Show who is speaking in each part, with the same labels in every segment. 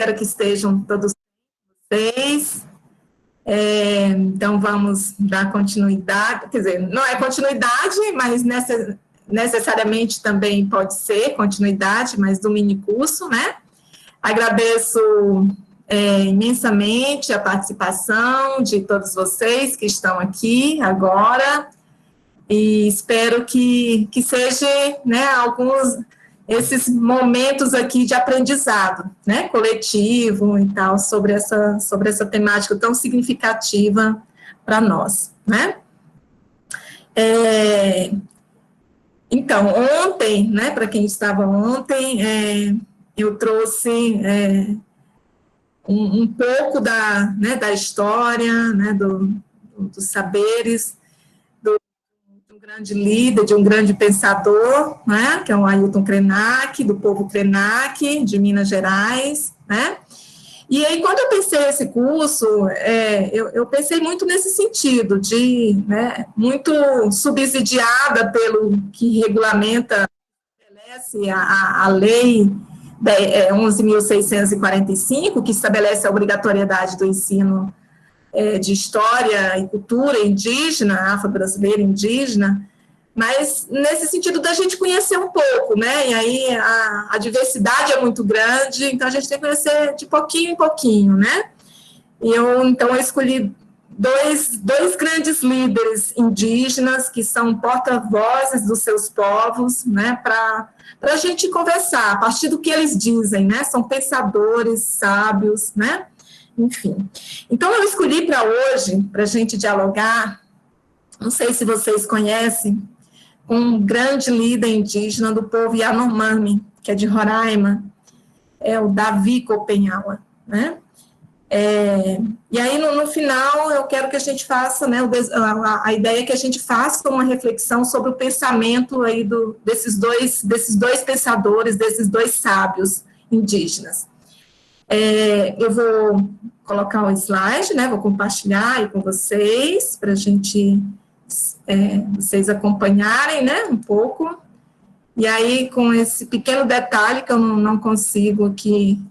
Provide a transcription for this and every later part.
Speaker 1: espero que estejam todos vocês. Então, vamos dar continuidade, quer dizer, não é continuidade, mas necessariamente também pode ser continuidade, mas do minicurso, né? Agradeço imensamente a participação de todos vocês que estão aqui agora, e espero que seja, né, esses momentos aqui de aprendizado, né, coletivo e tal, sobre essa temática tão significativa para nós, né. Então, ontem, né, para quem estava ontem, eu trouxe um pouco da história, né, dos saberes, de um grande líder, de um grande pensador, né, que é o Ailton Krenak, do povo Krenak, de Minas Gerais, né. E aí, quando eu pensei esse curso, eu pensei muito nesse sentido, né, muito subsidiada pelo que regulamenta a lei 11.645, que estabelece a obrigatoriedade do ensino de história e cultura indígena, afro-brasileira indígena, mas nesse sentido da gente conhecer um pouco, né, e aí a diversidade é muito grande, então a gente tem que conhecer de pouquinho em pouquinho, né, e então eu escolhi dois grandes líderes indígenas, que são porta-vozes dos seus povos, né, para a gente conversar, a partir do que eles dizem, né, são pensadores, sábios, né, enfim. Então, eu escolhi para hoje, para a gente dialogar, não sei se vocês conhecem, um grande líder indígena do povo Yanomami, que é de Roraima, é o Davi Copenhaua, né? E aí, no final, eu quero que a gente faça, né, a ideia é que a gente faça uma reflexão sobre o pensamento aí desses dois pensadores, desses dois sábios indígenas. Eu vou colocar o slide, né, vou compartilhar aí com vocês, para a gente, vocês acompanharem, né, um pouco. E aí, com esse pequeno detalhe que eu não consigo aqui,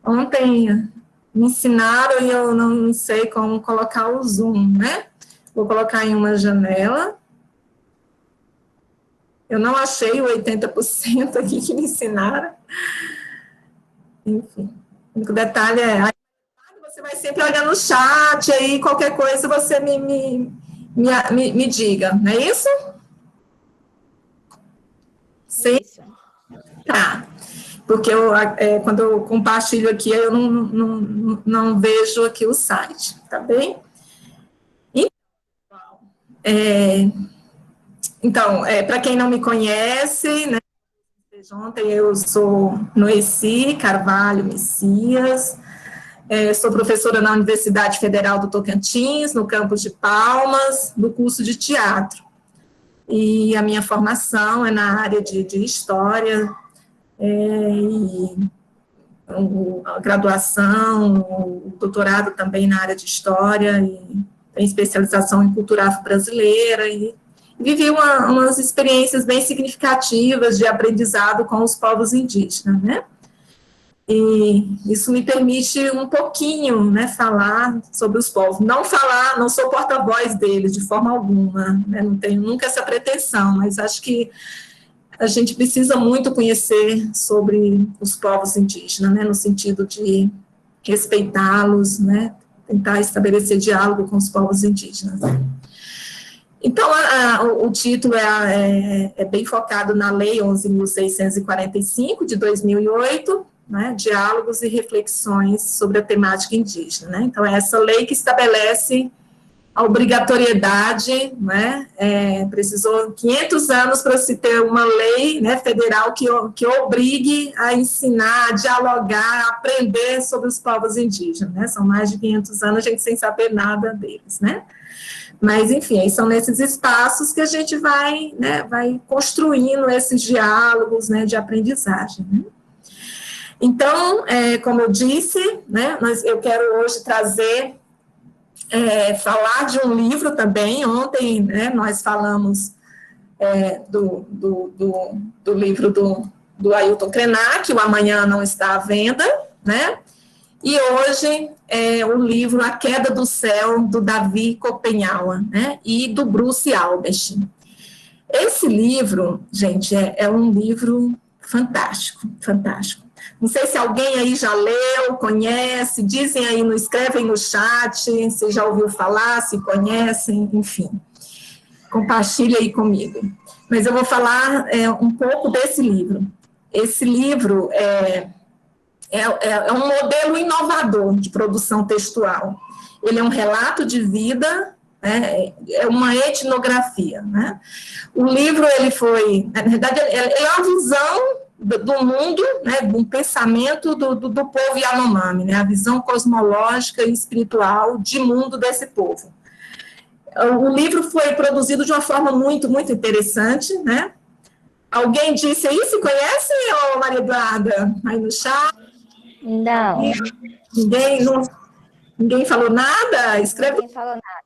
Speaker 1: ontem me ensinaram e eu não sei como colocar o zoom, né? Vou colocar em uma janela. Eu não achei o 80% aqui que me ensinaram. Enfim, o único detalhe você vai sempre olhar no chat, aí qualquer coisa você me diga, não é isso? Sim? Tá. Porque quando eu compartilho aqui, eu não vejo aqui o site, tá bem? Então, para quem não me conhece, né, ontem eu sou Noeci Carvalho Messias, sou professora na Universidade Federal do Tocantins, no campus de Palmas, do curso de teatro. E a minha formação é na área de História, e a graduação, o doutorado também na área de História, e tem especialização em cultura afro-brasileira, e vivi umas experiências bem significativas de aprendizado com os povos indígenas, né? E isso me permite um pouquinho, né, falar sobre os povos. Não sou porta-voz deles de forma alguma, né, não tenho nunca essa pretensão, mas acho que a gente precisa muito conhecer sobre os povos indígenas, né, no sentido de respeitá-los, né, tentar estabelecer diálogo com os povos indígenas. Então, o título é bem focado na Lei 11.645, de 2008, né, Diálogos e Reflexões sobre a Temática Indígena, né, então é essa lei que estabelece a obrigatoriedade, né, precisou 500 anos para se ter uma lei, né, federal que obrigue a ensinar, a dialogar, a aprender sobre os povos indígenas, né, são mais de 500 anos a gente sem saber nada deles, né. Mas, enfim, são nesses espaços que a gente vai, né, vai construindo esses diálogos, né, de aprendizagem, né. Então, como eu disse, né, eu quero hoje trazer, falar de um livro também. Ontem, né, nós falamos do livro do Ailton Krenak, O Amanhã Não Está à Venda, né, E hoje é o livro A Queda do Céu, do Davi Copenhaua, né, e do Bruce Albert. Esse livro, gente, é um livro fantástico, fantástico. Não sei se alguém aí já leu, conhece, dizem aí, escrevem no chat, se já ouviu falar, se conhecem, enfim. Compartilha aí comigo. Mas eu vou falar um pouco desse livro. Esse livro é um modelo inovador de produção textual. Ele é um relato de vida, né, é uma etnografia, né? O livro, ele foi, na verdade, ele é uma visão do mundo, né, um pensamento do povo Yanomami, né, a visão cosmológica e espiritual de mundo desse povo. O livro foi produzido de uma forma muito, muito interessante, né? Alguém disse aí, se conhece, Maria Eduarda? Aí no chat?
Speaker 2: Não.
Speaker 1: Ninguém falou nada? Escreve.
Speaker 2: Ninguém falou nada.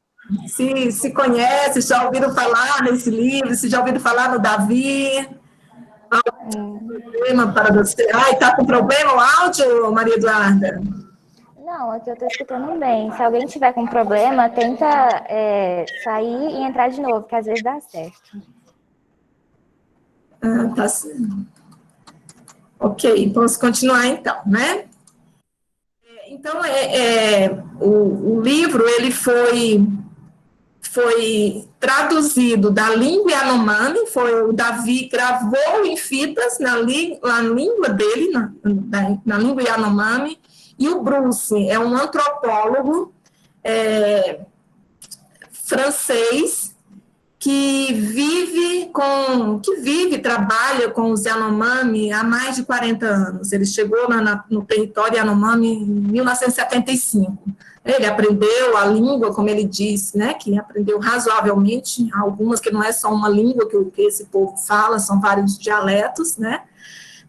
Speaker 1: Se conhece, já ouviram falar nesse livro, se já ouviram falar no Davi. Algum problema para você? Ai, tá com problema o áudio, Maria Eduarda?
Speaker 2: Não, aqui eu estou escutando bem. Se alguém tiver com problema, tenta sair e entrar de novo, que às vezes dá certo.
Speaker 1: Tá certo. Ok, posso continuar então, né? Então, o livro, ele foi traduzido da língua Yanomami, o Davi gravou em fitas na língua dele, na língua Yanomami, e o Bruce é um antropólogo francês que trabalha com os Yanomami há mais de 40 anos. Ele chegou no território Yanomami em 1975. Ele aprendeu a língua, como ele disse, né, que aprendeu razoavelmente, algumas que não é só uma língua que esse povo fala, são vários dialetos, né,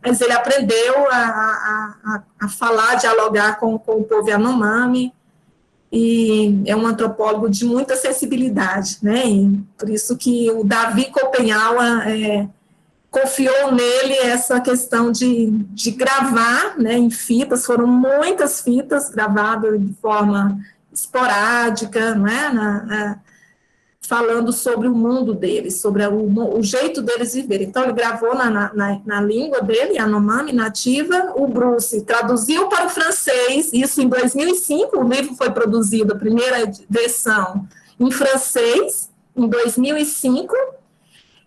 Speaker 1: mas ele aprendeu a falar, dialogar com o povo Yanomami, e é um antropólogo de muita sensibilidade, né, e por isso que o Davi Copenhaua confiou nele essa questão de gravar, né, em fitas, foram muitas fitas gravadas de forma esporádica, né, falando sobre o mundo deles, sobre o jeito deles viverem. Então, ele gravou na língua dele, Yanomami, nativa. O Bruce traduziu para o francês, isso em 2005, o livro foi produzido, a primeira versão, em francês, em 2005,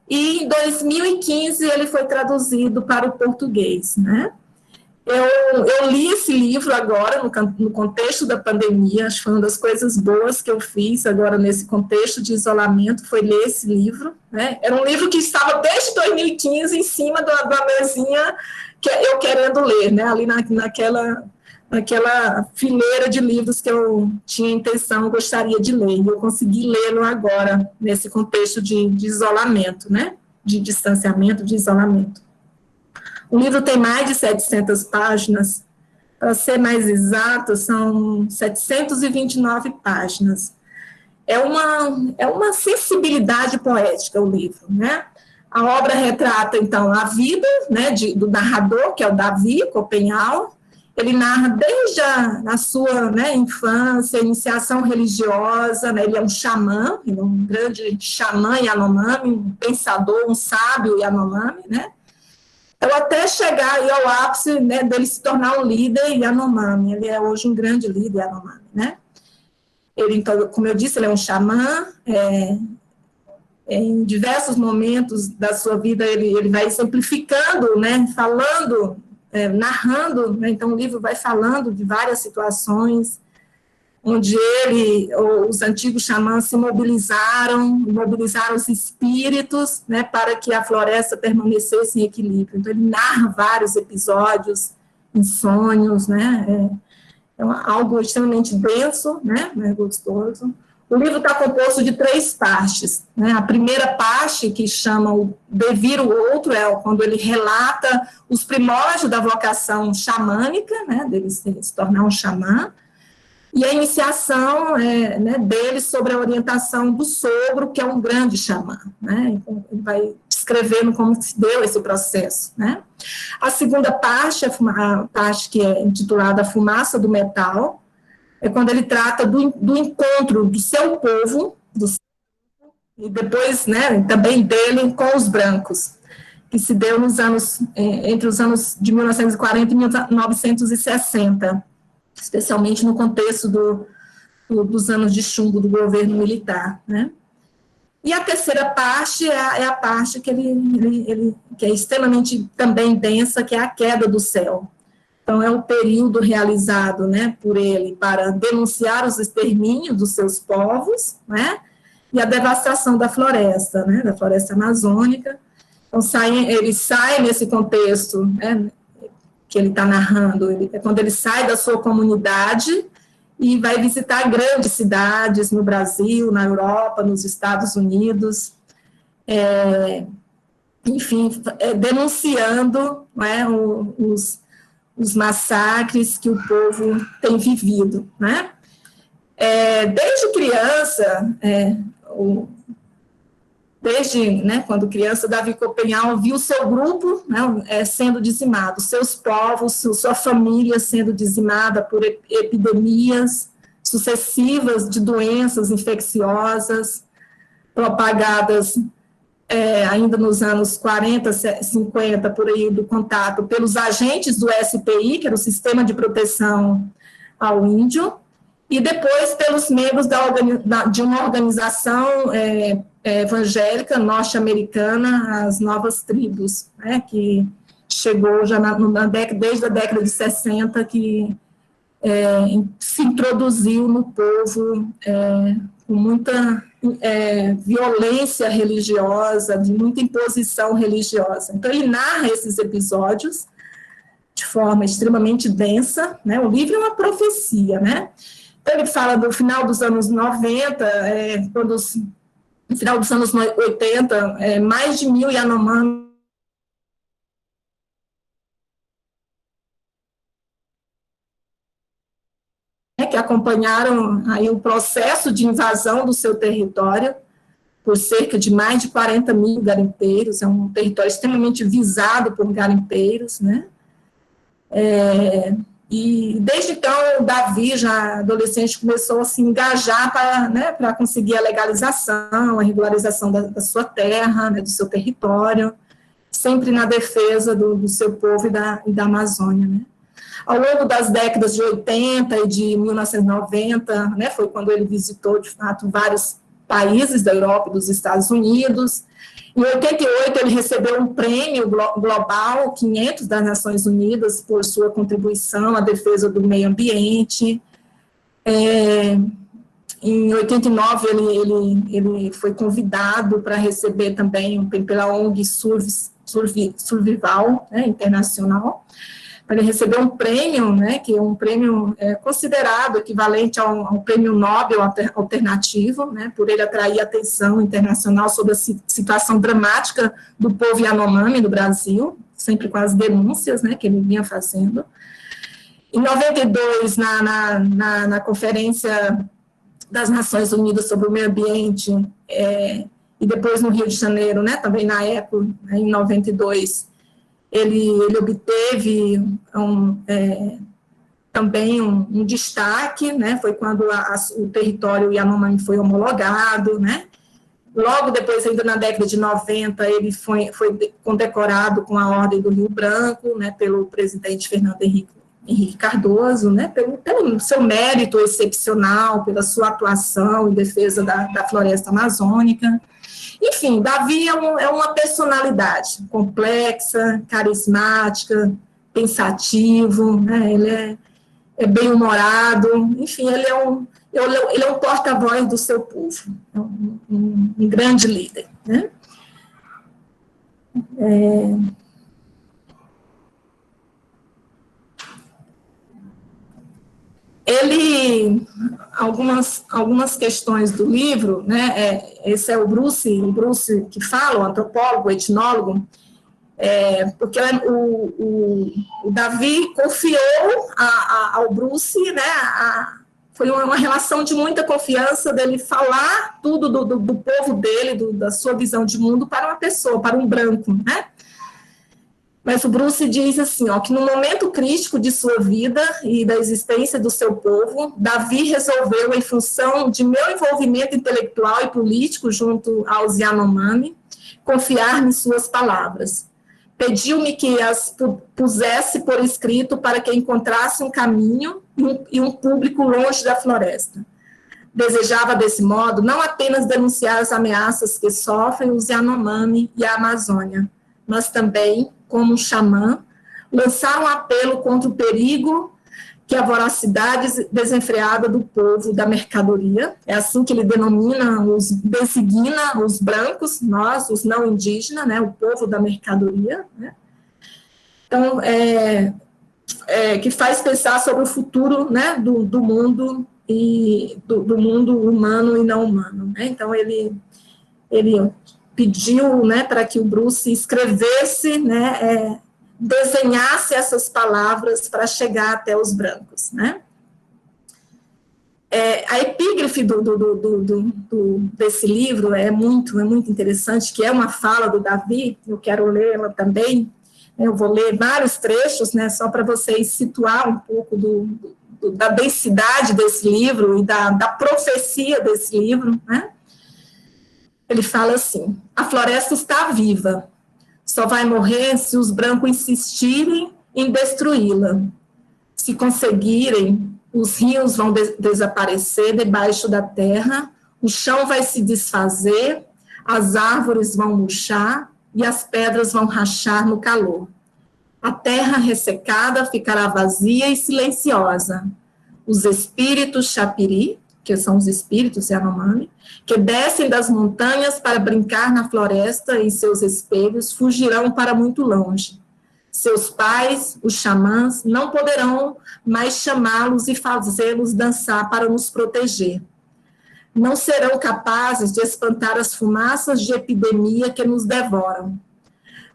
Speaker 1: e em 2015 ele foi traduzido para o português, né? Eu li esse livro agora, no contexto da pandemia, acho que foi uma das coisas boas que eu fiz agora nesse contexto de isolamento, foi ler esse livro, né? Era um livro que estava desde 2015 em cima da mesinha, que eu querendo ler, né? Ali naquela fileira de livros que eu tinha intenção, gostaria de ler, e eu consegui lê-lo agora, nesse contexto de isolamento, né? De distanciamento, de isolamento. O livro tem mais de 700 páginas, para ser mais exato, são 729 páginas. É uma sensibilidade poética o livro, né? A obra retrata, então, a vida, né, do narrador, que é o Davi Copenhaua. Ele narra desde a sua, né, infância, iniciação religiosa, né, ele é um xamã, ele é um grande xamã Yanomami, um pensador, um sábio Yanomami, né? Então, até chegar aí ao ápice, né, dele se tornar um líder Yanomami. Ele é hoje um grande líder Yanomami, né? Ele, então, como eu disse, ele é um xamã, em diversos momentos da sua vida ele vai simplificando, né, falando, narrando, né, então o livro vai falando de várias situações onde os antigos xamãs se mobilizaram os espíritos, né, para que a floresta permanecesse em equilíbrio. Então, ele narra vários episódios em sonhos, né, algo extremamente denso, né, gostoso. O livro está composto de 3 partes, né, a primeira parte, que chama o Devir o Outro, é quando ele relata os primórdios da vocação xamânica, né, dele se tornar um xamã, e a iniciação né, dele sobre a orientação do sogro, que é um grande xamã, né? Então, ele vai descrevendo como se deu esse processo, né? A segunda parte, a parte que é intitulada A Fumaça do Metal, é quando ele trata do encontro do seu povo, e depois, né, também dele com os brancos, que se deu nos anos, entre os anos de 1940 e 1960, especialmente no contexto dos anos de chumbo do governo militar, né? E a terceira parte é a parte que que é extremamente também densa, que é a queda do céu. Então, é o período realizado, né, por ele para denunciar os extermínios dos seus povos, né, e a devastação da floresta, né, da floresta amazônica. Então, ele sai nesse contexto, né, que ele está narrando, é quando ele sai da sua comunidade e vai visitar grandes cidades no Brasil, na Europa, nos Estados Unidos, enfim, denunciando, né, os massacres que o povo tem vivido, né? Desde criança, né, quando criança, Davi Copenhal viu seu grupo, né, sendo dizimado, seus povos, sua família sendo dizimada por epidemias sucessivas de doenças infecciosas, propagadas ainda nos anos 40, 50, por aí, do contato pelos agentes do SPI, que era o Sistema de Proteção ao Índio, e depois pelos membros de uma organização evangélica norte-americana, as Novas Tribos, né, que chegou já desde a década de 60, que se introduziu no povo com muita violência religiosa, de muita imposição religiosa. Então, ele narra esses episódios de forma extremamente densa, né? O livro é uma profecia, né? Então, ele fala do final dos anos 90, no final dos anos 80, mais de 1.000 Yanomami que acompanharam aí o processo de invasão do seu território por cerca de mais de 40.000 garimpeiros, é um território extremamente visado por garimpeiros, né? E desde então, o Davi, já adolescente, começou a se engajar para conseguir a legalização, a regularização da sua terra, né, do seu território, sempre na defesa do seu povo e da Amazônia, né? Ao longo das décadas de 80 e de 1990, né, foi quando ele visitou, de fato, vários países da Europa e dos Estados Unidos. Em 88, ele recebeu um prêmio global, 500 das Nações Unidas, por sua contribuição à defesa do meio ambiente. Em 89, ele foi convidado para receber também pela ONG Survival, né, internacional, para ele receber um prêmio, né, que é um prêmio considerado equivalente a um prêmio Nobel alternativo, né, por ele atrair atenção internacional sobre a situação dramática do povo Yanomami no Brasil, sempre com as denúncias, né, que ele vinha fazendo. Em 92, na Conferência das Nações Unidas sobre o Meio Ambiente, e depois no Rio de Janeiro, né, também na ECO, né, em 92, ele obteve também um destaque, né, foi quando o território Yanomami foi homologado, né. Logo depois, ainda na década de 90, ele foi condecorado com a Ordem do Rio Branco, né, pelo presidente Fernando Henrique Cardoso, né, pelo seu mérito excepcional, pela sua atuação em defesa da floresta amazônica. Enfim, Davi é uma personalidade complexa, carismática, pensativo, né, ele é bem-humorado, enfim, ele é um porta-voz do seu povo, um grande líder, né. Algumas questões do livro, né, esse é o Bruce que fala, o antropólogo, o etnólogo, porque o Davi confiou ao Bruce, né, foi uma relação de muita confiança, dele falar tudo do povo dele, da sua visão de mundo para uma pessoa, para um branco, né? Mas o Bruce diz assim, ó, que no momento crítico de sua vida e da existência do seu povo, Davi resolveu, em função de meu envolvimento intelectual e político junto aos Yanomami, confiar-me suas palavras. Pediu-me que as pusesse por escrito para que encontrasse um caminho e um público longe da floresta. Desejava, desse modo, não apenas denunciar as ameaças que sofrem os Yanomami e a Amazônia, mas também, como um xamã, lançar um apelo contra o perigo que a voracidade desenfreada do povo, da mercadoria, é assim que ele designa os brancos, nós, os não indígenas, né, o povo da mercadoria, né? Então, que faz pensar sobre o futuro, né, do mundo e do mundo humano e não humano, né? Então ele pediu, né, para que o Bruce escrevesse, né, desenhasse essas palavras para chegar até os brancos, né? A epígrafe desse livro é muito interessante, que é uma fala do Davi, eu quero lê-la também, eu vou ler vários trechos, né, só para vocês situar um pouco da densidade desse livro e da profecia desse livro, né? Ele fala assim: a floresta está viva, só vai morrer se os brancos insistirem em destruí-la. Se conseguirem, os rios vão desaparecer debaixo da terra, o chão vai se desfazer, as árvores vão murchar e as pedras vão rachar no calor. A terra ressecada ficará vazia e silenciosa. Os espíritos chapiri, que são os espíritos Yanomami, que descem das montanhas para brincar na floresta em seus espelhos, fugirão para muito longe. Seus pais, os xamãs, não poderão mais chamá-los e fazê-los dançar para nos proteger. Não serão capazes de espantar as fumaças de epidemia que nos devoram.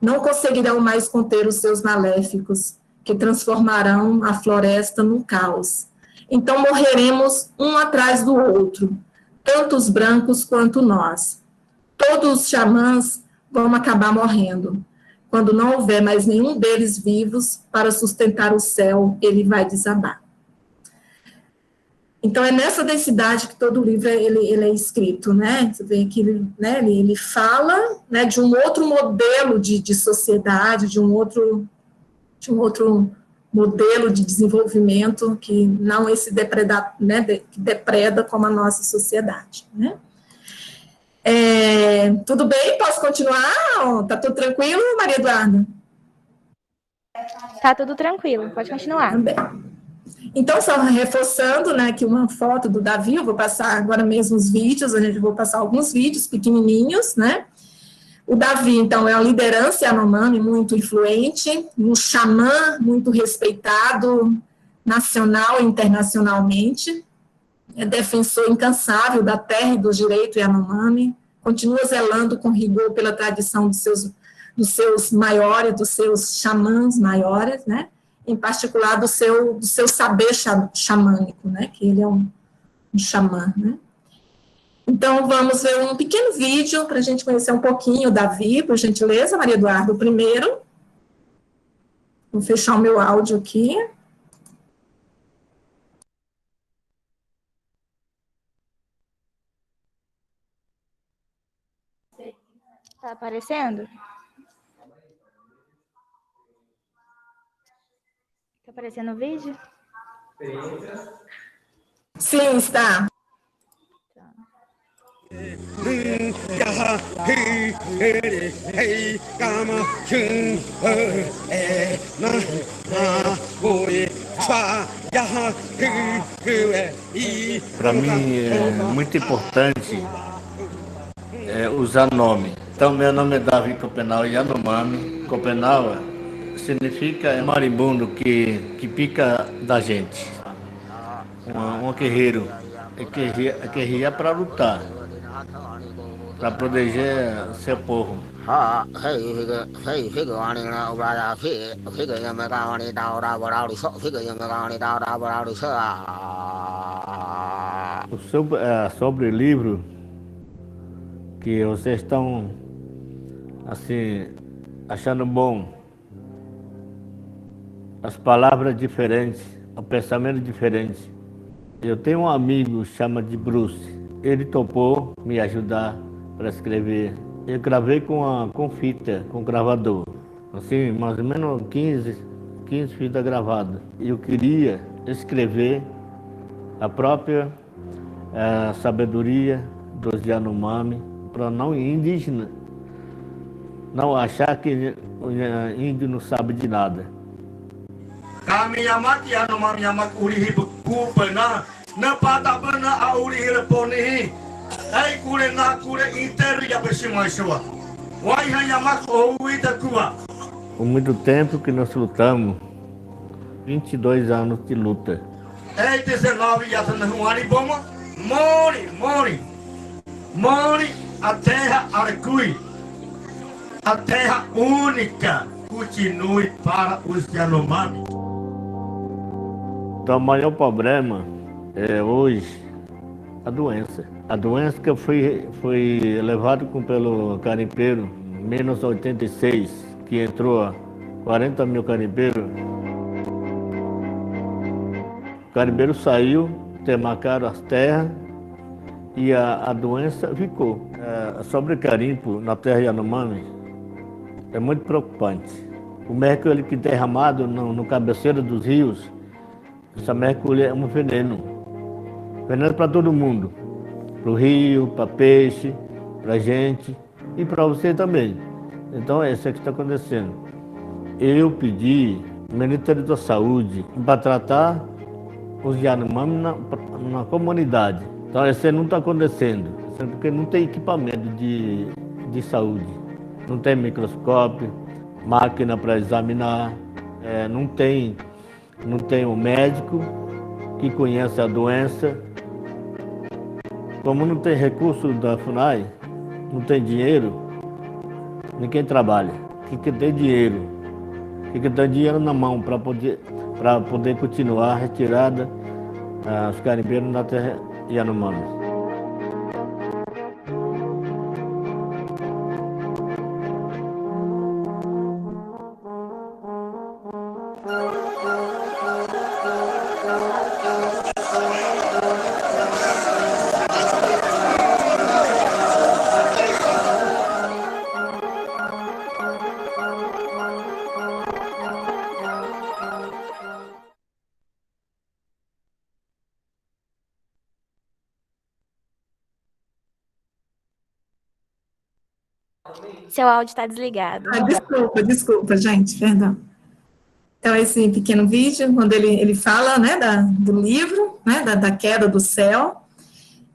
Speaker 1: Não conseguirão mais conter os seus maléficos, que transformarão a floresta num caos. Então morreremos um atrás do outro, tanto os brancos quanto nós. Todos os xamãs vão acabar morrendo. Quando não houver mais nenhum deles vivos para sustentar o céu, ele vai desabar. Então é nessa densidade que todo o livro ele é escrito, né? Você vê que ele fala, né, de um outro modelo de sociedade, de um outro modelo de desenvolvimento que não esse que depreda como a nossa sociedade, né? Tudo bem? Posso continuar? Tá tudo tranquilo, Maria Eduarda?
Speaker 2: Tá tudo tranquilo, pode continuar.
Speaker 1: Também. Então, só reforçando, né, que uma foto do Davi, eu vou passar agora mesmo os vídeos, vou passar alguns vídeos pequenininhos, né? O Davi, então, é uma liderança Yanomami muito influente, um xamã muito respeitado nacional e internacionalmente, é defensor incansável da terra e do direito Yanomami, continua zelando com rigor pela tradição dos seus maiores, dos seus xamãs maiores, né? Em particular do seu saber xamânico, né? Que ele é um xamã, né? Então, vamos ver um pequeno vídeo para a gente conhecer um pouquinho o Davi, por gentileza, Maria Eduarda, o primeiro. Vou fechar o meu áudio aqui.
Speaker 2: Tá aparecendo? Tá aparecendo o vídeo?
Speaker 1: Sim, está.
Speaker 3: Para mim é muito importante usar nome. Então, meu nome é Davi Copenau Yanomami. Copenau significa marimbondo que pica da gente. Um guerreiro. Guerreiro para lutar, para proteger seu povo. Sobre o livro que vocês estão assim achando bom, as palavras diferentes, o pensamento diferente. Eu tenho um amigo chama de Bruce. Ele topou me ajudar para escrever. Eu gravei com fita, com gravador, assim mais ou menos 15 fitas gravadas. Eu queria escrever a própria sabedoria dos Yanomami para não indígena não achar que o índio não sabe de nada.
Speaker 4: Kami Yamak Yanomami Yamak Urihi Kupana na patabana a Urihi Ponihi ai kure na kure inteiro ya Beshimaishua Wai Yamak Ouida Kua.
Speaker 3: Por muito tempo que nós lutamos, 22 anos de luta.
Speaker 4: Ei 19 Yatanahuani Boma Mori a terra Arcui, a terra única, continue para os Yanomami.
Speaker 3: Então, o maior problema é hoje a doença. A doença que foi levada pelo garimpeiro em 1986, que entrou 40 mil garimpeiros. O garimpeiro saiu, demarcaram as terras e a doença ficou. Sobre garimpo na terra Yanomami é muito preocupante. O mercúrio que é derramado no cabeceiro dos rios, essa mercúrio é um veneno. Veneno para todo mundo. Para o rio, para peixe, para a gente e para você também. Então é isso que está acontecendo. Eu pedi ao Ministério da Saúde para tratar os Yanomami na comunidade. Então isso não está acontecendo, porque não tem equipamento de saúde. Não tem microscópio, máquina para examinar, não tem um médico que conhece a doença. Como não tem recurso da FUNAI, não tem dinheiro, ninguém trabalha. Tem que ter dinheiro. Tem que ter dinheiro na mão para poder continuar a retirada os garimpeiros na terra Yanomami.
Speaker 2: Seu áudio está desligado.
Speaker 1: Desculpa, gente, perdão. Então, esse pequeno vídeo, quando ele fala, né, do livro, né, da queda do céu,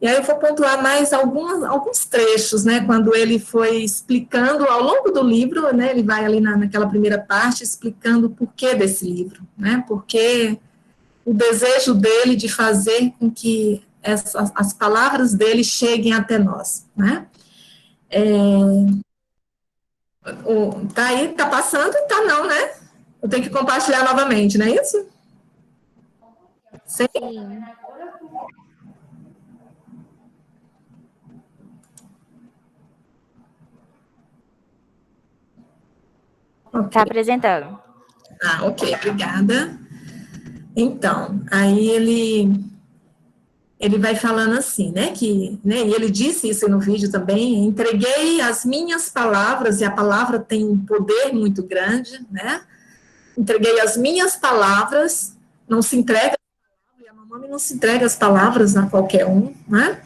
Speaker 1: e aí eu vou pontuar mais alguns trechos, né, quando ele foi explicando, ao longo do livro, né, ele vai ali naquela primeira parte, explicando o porquê desse livro, né, porque o desejo dele de fazer com que as palavras dele cheguem até nós, né. Tá aí, tá passando? Tá não, né? Eu tenho que compartilhar novamente, não é isso? Sim.
Speaker 2: Tá apresentando.
Speaker 1: Ok, obrigada. Então, aí ele vai falando assim, né, e ele disse isso no vídeo também: entreguei as minhas palavras, e a palavra tem um poder muito grande, né, entreguei as minhas palavras, não se entrega, a mamãe não se entrega as palavras a qualquer um, né,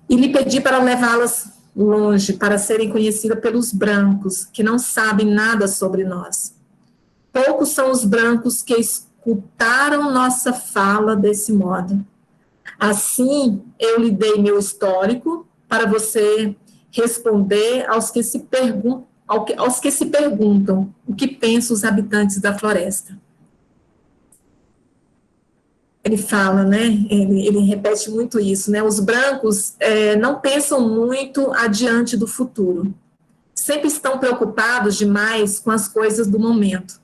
Speaker 1: e lhe pedi para levá-las longe, para serem conhecidas pelos brancos, que não sabem nada sobre nós. Poucos são os brancos que escutaram nossa fala desse modo. Assim, eu lhe dei meu histórico para você responder aos que se perguntam o que pensam os habitantes da floresta. Ele fala, né, ele repete muito isso, né, os brancos não pensam muito adiante do futuro, sempre estão preocupados demais com as coisas do momento.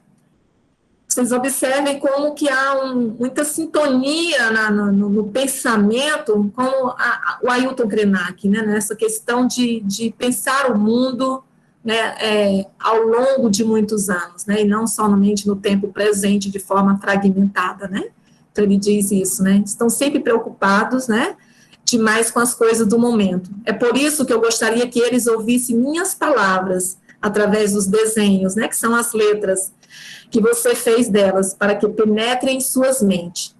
Speaker 1: vocês observem como que há muita sintonia no pensamento, como o Ailton Krenak, né, nessa questão de pensar o mundo, né, ao longo de muitos anos, né, e não somente no tempo presente de forma fragmentada, né. Então ele diz isso, né, estão sempre preocupados, né, demais com as coisas do momento. É por isso que eu gostaria que eles ouvissem minhas palavras através dos desenhos, né, que são as letras que você fez delas, para que penetrem em suas mentes.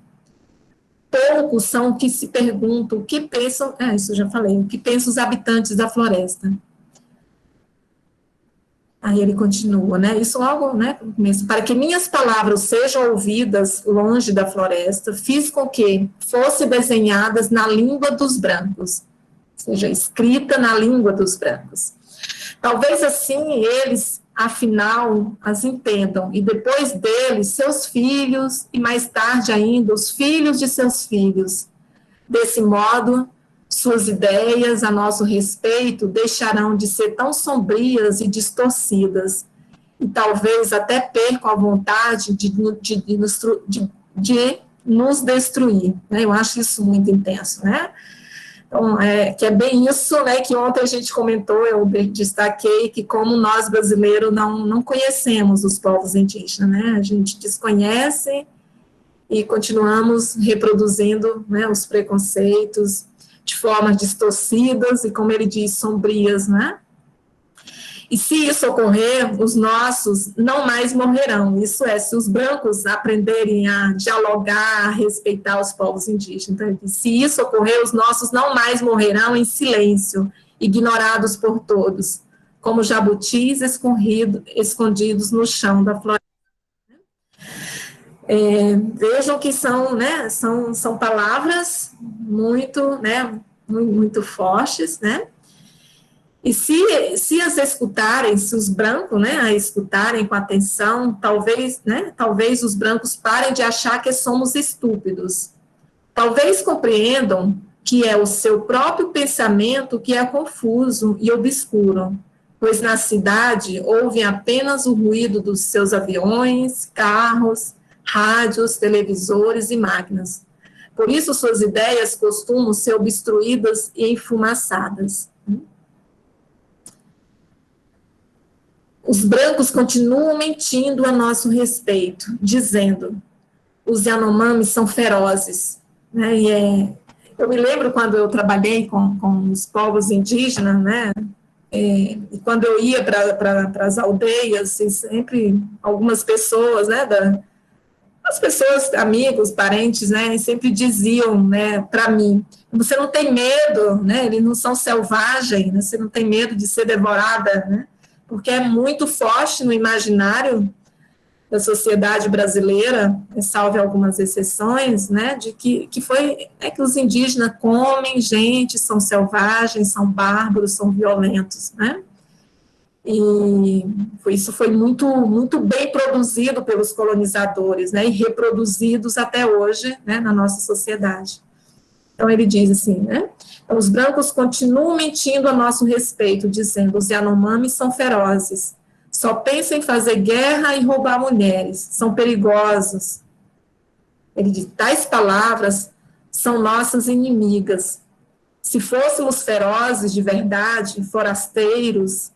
Speaker 1: Poucos são os que se perguntam o que pensam, isso eu já falei, o que pensam os habitantes da floresta. Aí ele continua, né, isso logo, né, no começo, para que minhas palavras sejam ouvidas longe da floresta, fiz com que fossem desenhadas na língua dos brancos, ou seja, escrita na língua dos brancos. Talvez assim eles, afinal, as entendam, e depois deles, seus filhos, e mais tarde ainda, os filhos de seus filhos. Desse modo, suas ideias a nosso respeito deixarão de ser tão sombrias e distorcidas, e talvez até percam a vontade de nos destruir. Né? Eu acho isso muito intenso, né? Então, que é bem isso, né, que ontem a gente comentou, eu destaquei que como nós brasileiros não conhecemos os povos indígenas, né, a gente desconhece e continuamos reproduzindo, né, os preconceitos de formas distorcidas e, como ele diz, sombrias, né. E se isso ocorrer, os nossos não mais morrerão. Isso é, se os brancos aprenderem a dialogar, a respeitar os povos indígenas. Então, se isso ocorrer, os nossos não mais morrerão em silêncio, ignorados por todos, como jabutis escondidos no chão da floresta. Vejam que são, né, são palavras muito, né, muito fortes, né? E se as escutarem, se os brancos, né, a escutarem com atenção, talvez os brancos parem de achar que somos estúpidos. Talvez compreendam que é o seu próprio pensamento que é confuso e obscuro, pois na cidade ouvem apenas o ruído dos seus aviões, carros, rádios, televisores e máquinas. Por isso suas ideias costumam ser obstruídas e enfumaçadas. Os brancos continuam mentindo a nosso respeito, dizendo, os Yanomamis são ferozes. Né? Eu me lembro quando eu trabalhei com os povos indígenas, né? E quando eu ia para as aldeias, e sempre algumas pessoas, né, as pessoas, amigos, parentes, né, sempre diziam, né, para mim, você não tem medo, né, eles não são selvagens, né, você não tem medo de ser devorada, né, porque é muito forte no imaginário da sociedade brasileira, salve algumas exceções, né, de que os indígenas comem gente, são selvagens, são bárbaros, são violentos, né, e isso foi muito, muito bem produzido pelos colonizadores, né, e reproduzidos até hoje, né, na nossa sociedade. Então, ele diz assim, né, então, os brancos continuam mentindo a nosso respeito, dizendo, os Yanomamis são ferozes, só pensam em fazer guerra e roubar mulheres, são perigosos. Ele diz, tais palavras são nossas inimigas. Se fôssemos ferozes de verdade, forasteiros,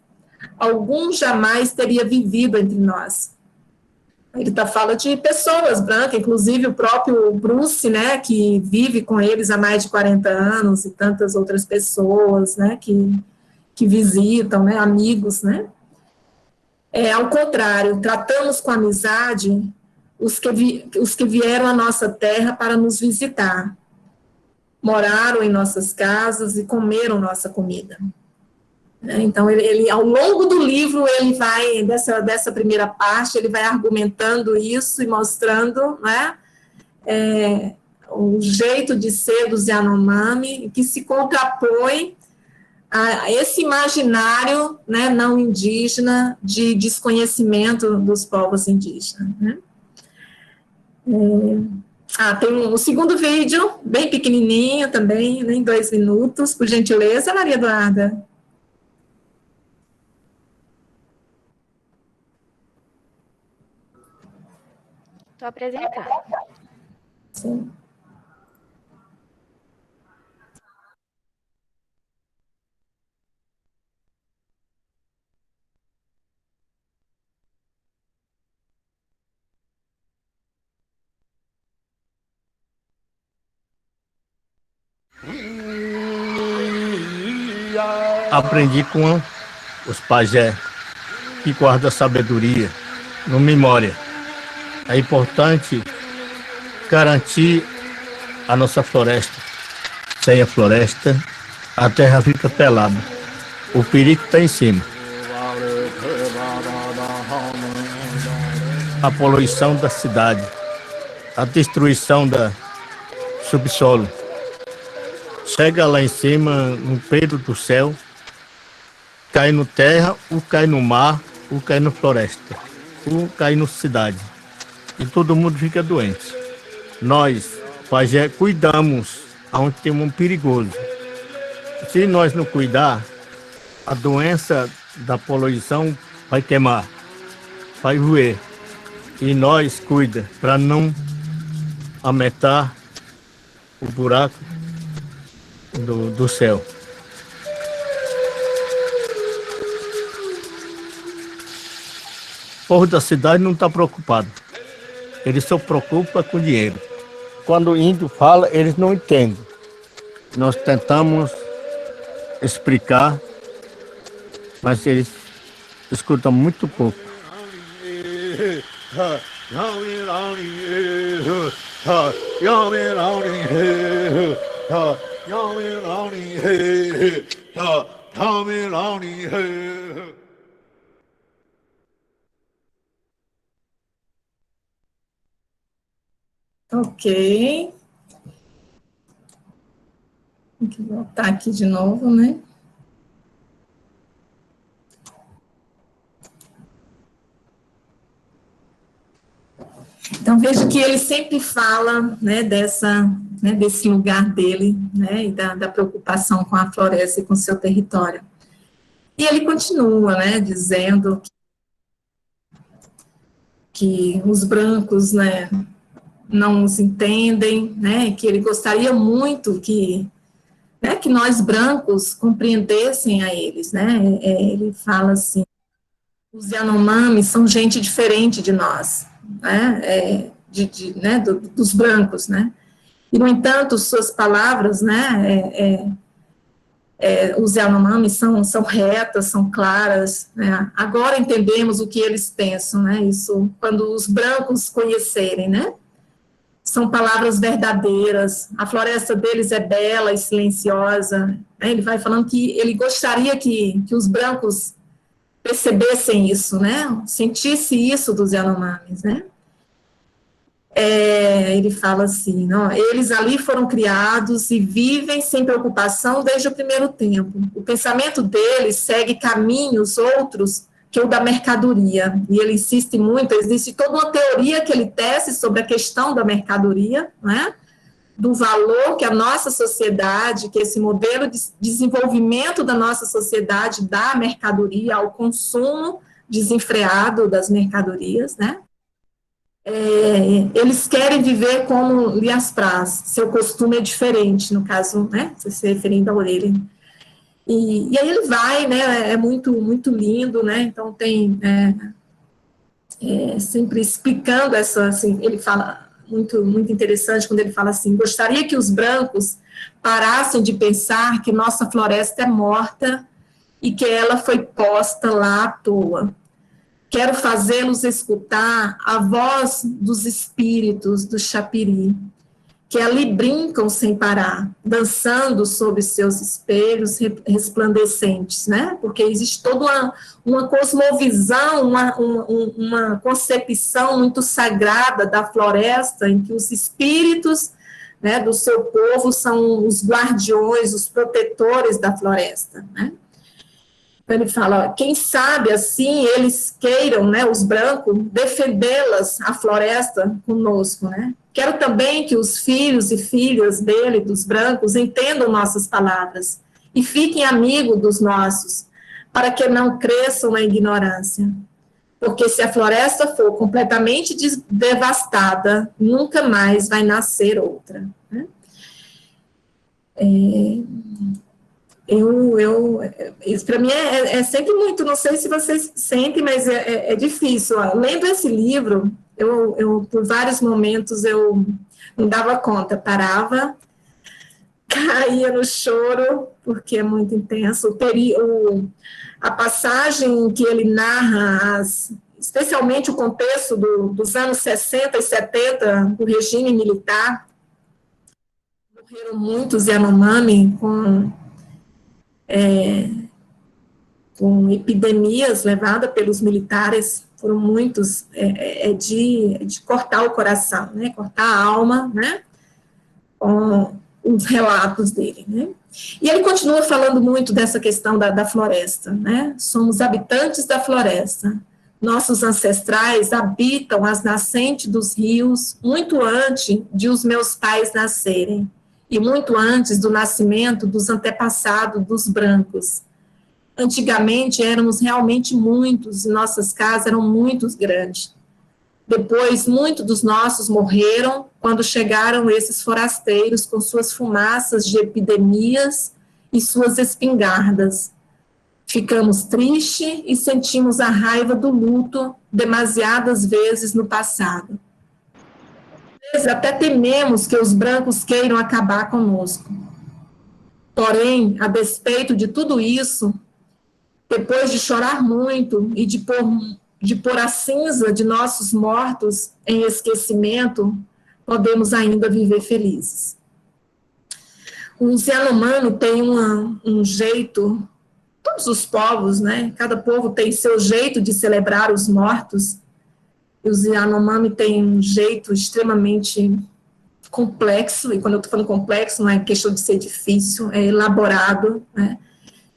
Speaker 1: algum jamais teria vivido entre nós. Ele fala de pessoas brancas, inclusive o próprio Bruce, né, que vive com eles há mais de 40 anos, e tantas outras pessoas, né, que visitam, né, amigos, né. Ao contrário, tratamos com amizade os que vieram à nossa terra para nos visitar, moraram em nossas casas e comeram nossa comida. Então, ele ao longo do livro, ele vai, dessa primeira parte, ele vai argumentando isso e mostrando, né, o jeito de ser dos Yanomami, que se contrapõe a esse imaginário, né, não indígena, de desconhecimento dos povos indígenas. Né. Tem um segundo vídeo, bem pequenininho também, em 2 minutos, por gentileza, Maria Eduarda.
Speaker 2: Só apresentar.
Speaker 1: Sim.
Speaker 3: Aprendi com os pajés que guardam a sabedoria no memória. É importante garantir a nossa floresta. Sem a floresta, a terra fica pelada. O perigo está em cima. A poluição da cidade, a destruição da subsolo. Chega lá em cima, no peito do céu, cai no terra, ou cai no mar, ou cai na floresta, ou cai na cidade. E todo mundo fica doente. Nós, pajé, cuidamos onde tem um perigoso. Se nós não cuidar, a doença da poluição vai queimar, vai roer. E nós cuida para não aumentar o buraco do céu. O povo da cidade não está preocupado. Eles só preocupam com dinheiro. Quando o índio fala, eles não entendem. Nós tentamos explicar, mas eles escutam muito pouco.
Speaker 1: Ok. Tem que voltar aqui de novo, né? Então, veja que ele sempre fala, né, desse lugar dele, né, e da preocupação com a floresta e com o seu território. E ele continua, né, dizendo que os brancos, né, não os entendem, né, que ele gostaria muito que nós brancos compreendessem a eles, né. Ele fala assim: os Yanomami são gente diferente de nós, né, dos brancos, né, e, no entanto, suas palavras, né, os Yanomami são retas, são claras, né, agora entendemos o que eles pensam, né, isso, quando os brancos conhecerem, né, são palavras verdadeiras, a floresta deles é bela e silenciosa, né, ele vai falando que ele gostaria que os brancos percebessem isso, né, sentisse isso dos Yanomamis, né. Ele fala assim, não, eles ali foram criados e vivem sem preocupação desde o primeiro tempo. O pensamento deles segue caminhos outros que o da mercadoria, e ele insiste muito, existe toda uma teoria que ele tece sobre a questão da mercadoria, né, do valor que a nossa sociedade, que esse modelo de desenvolvimento da nossa sociedade dá à mercadoria, ao consumo desenfreado das mercadorias, né. Eles querem viver como lhe apraz, seu costume é diferente, no caso, né, se referindo a orelha. E aí ele vai, né, é muito, muito lindo, né, então tem sempre explicando essa, assim, ele fala, muito, muito interessante quando ele fala assim: gostaria que os brancos parassem de pensar que nossa floresta é morta e que ela foi posta lá à toa. Quero fazê-los escutar a voz dos espíritos do Chapiri, que ali brincam sem parar, dançando sob seus espelhos resplandecentes, né? Porque existe toda uma cosmovisão, uma concepção muito sagrada da floresta, em que os espíritos, né, do seu povo são os guardiões, os protetores da floresta, né? Ele fala, quem sabe assim eles queiram, né, os brancos, defendê-las, a floresta, conosco, né? Quero também que os filhos e filhas dele, dos brancos, entendam nossas palavras e fiquem amigos dos nossos, para que não cresçam na ignorância. porque se a floresta for completamente devastada, nunca mais vai nascer outra, né? Isso para mim é sempre muito, não sei se vocês sentem, mas é difícil. Ó. Lendo esse livro, por vários momentos eu não dava conta, parava, caía no choro, porque é muito intenso. A passagem que ele narra, especialmente o contexto dos anos 60 e 70, do regime militar, morreram muitos Yanomami com epidemias levadas pelos militares, foram muitos, de cortar o coração, né, cortar a alma, né, com os relatos dele, né. E ele continua falando muito dessa questão da floresta, né, somos habitantes da floresta, nossos ancestrais habitam as nascentes dos rios muito antes de os meus pais nascerem, e muito antes do nascimento dos antepassados dos brancos. Antigamente éramos realmente muitos, e nossas casas eram muito grandes. Depois, muitos dos nossos morreram quando chegaram esses forasteiros com suas fumaças de epidemias e suas espingardas. Ficamos tristes e sentimos a raiva do luto demasiadas vezes no passado. Às vezes até tememos que os brancos queiram acabar conosco. Porém, a despeito de tudo isso, depois de chorar muito e de pôr a cinza de nossos mortos em esquecimento, podemos ainda viver felizes. Os Yanomami têm um jeito, todos os povos, né? Cada povo tem seu jeito de celebrar os mortos. E os Yanomami têm um jeito extremamente complexo, e quando eu estou falando complexo, não é questão de ser difícil, é elaborado, né?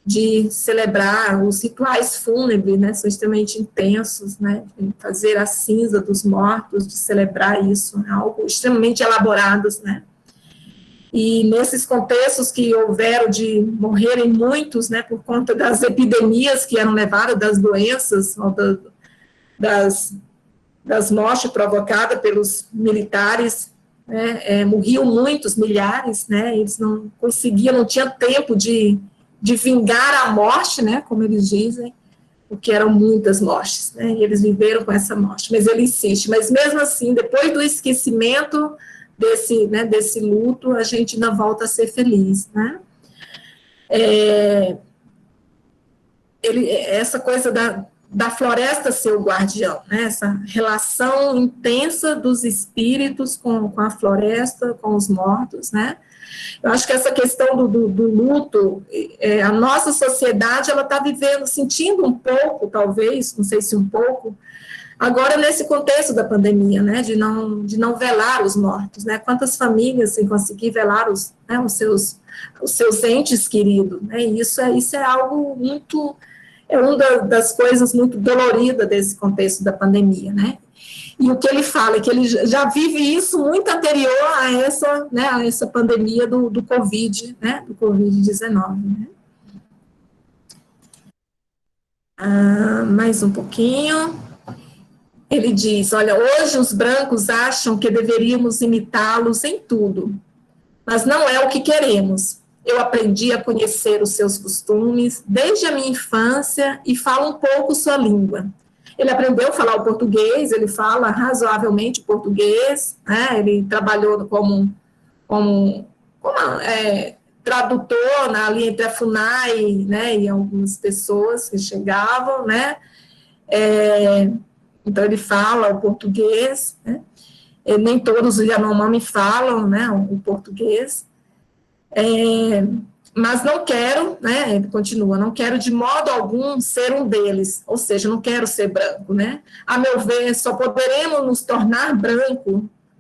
Speaker 1: De celebrar os rituais fúnebres, né, são extremamente intensos, né, de fazer a cinza dos mortos, de celebrar isso, é algo extremamente elaborados, né, e nesses contextos que houveram de morrerem muitos, né, por conta das epidemias que eram levadas, das doenças, ou das mortes provocadas pelos militares, né, morriam muitos, milhares, né, eles não conseguiam, não tinham tempo de vingar a morte, né, como eles dizem, porque eram muitas mortes, né, e eles viveram com essa morte, mas ele insiste, mas mesmo assim, depois do esquecimento desse luto, a gente ainda volta a ser feliz, né. Essa coisa da floresta ser o guardião, né, essa relação intensa dos espíritos com a floresta, com os mortos, né. Eu acho que essa questão do luto, a nossa sociedade, ela está vivendo, sentindo um pouco, talvez, não sei se um pouco, agora nesse contexto da pandemia, né, de não velar os mortos, né, quantas famílias sem conseguir velar os seus entes queridos, né, e isso é algo muito, uma das coisas muito doloridas desse contexto da pandemia, né. E o que ele fala é que ele já vive isso muito anterior a essa pandemia do Covid, né, do Covid-19. Né. Mais um pouquinho. Ele diz, olha, hoje os brancos acham que deveríamos imitá-los em tudo, mas não é o que queremos. Eu aprendi a conhecer os seus costumes desde a minha infância e falo um pouco sua língua. Ele aprendeu a falar o português, ele fala razoavelmente português, né, ele trabalhou como tradutor ali entre a FUNAI, né, e algumas pessoas que chegavam, né, então ele fala o português, né, nem todos os Yanomami falam, né, o português, mas não quero, né, ele continua, não quero de modo algum ser um deles, ou seja, não quero ser branco, né, a meu ver, só poderemos nos tornar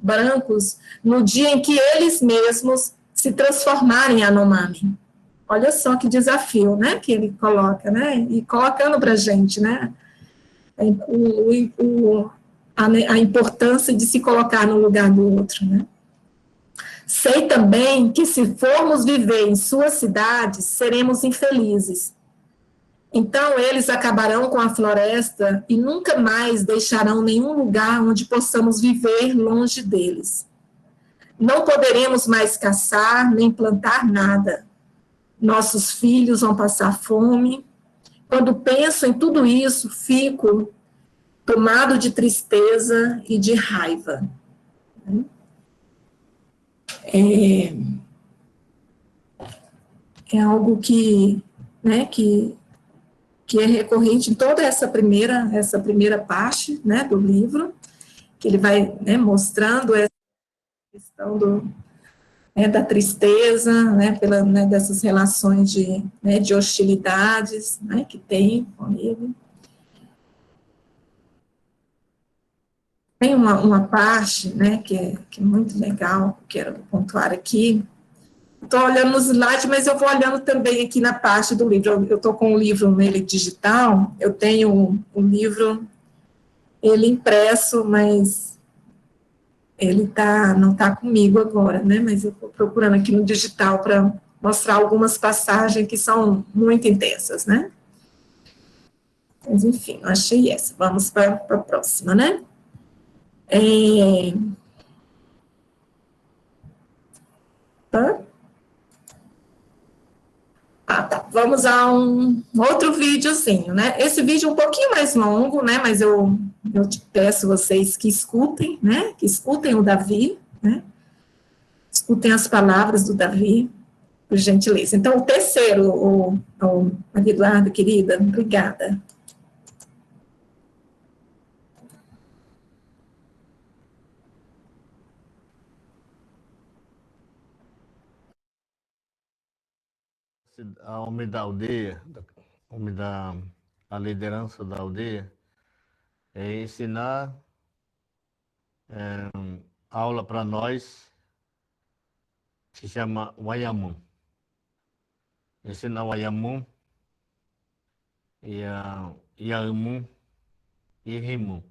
Speaker 1: brancos no dia em que eles mesmos se transformarem em Yanomami. Olha só que desafio, né, que ele coloca, né, e colocando para a gente, né, a importância de se colocar no lugar do outro, né. Sei também que se formos viver em suas cidades, seremos infelizes. Então, eles acabarão com a floresta e nunca mais deixarão nenhum lugar onde possamos viver longe deles. Não poderemos mais caçar nem plantar nada. Nossos filhos vão passar fome. Quando penso em tudo isso, fico tomado de tristeza e de raiva. É algo que, né, que é recorrente em toda essa primeira parte, né, do livro, que ele vai, né, mostrando essa questão da tristeza, né, dessas relações de hostilidades, né, que tem com ele. Tem uma parte, né, que é muito legal, que quero pontuar aqui. Estou olhando nos slides, mas eu vou olhando também aqui na parte do livro. Eu estou com o livro nele digital, eu tenho o livro, ele impresso, mas ele não está comigo agora, né? Mas eu estou procurando aqui no digital para mostrar algumas passagens que são muito intensas, né? Mas, enfim, eu achei essa. Vamos para a próxima, né? Tá? Tá. Vamos a um outro videozinho, né? Esse vídeo é um pouquinho mais longo, né? Mas eu te peço vocês que escutem, né? Que escutem o Davi, né? Escutem as palavras do Davi, por gentileza. Então, o terceiro, Maria Eduarda, querida, obrigada.
Speaker 3: A homem da aldeia, homem a liderança da aldeia, é ensinar aula para nós, se chama Wayamun. Ensinar Wayamun, Yamun e Rimu.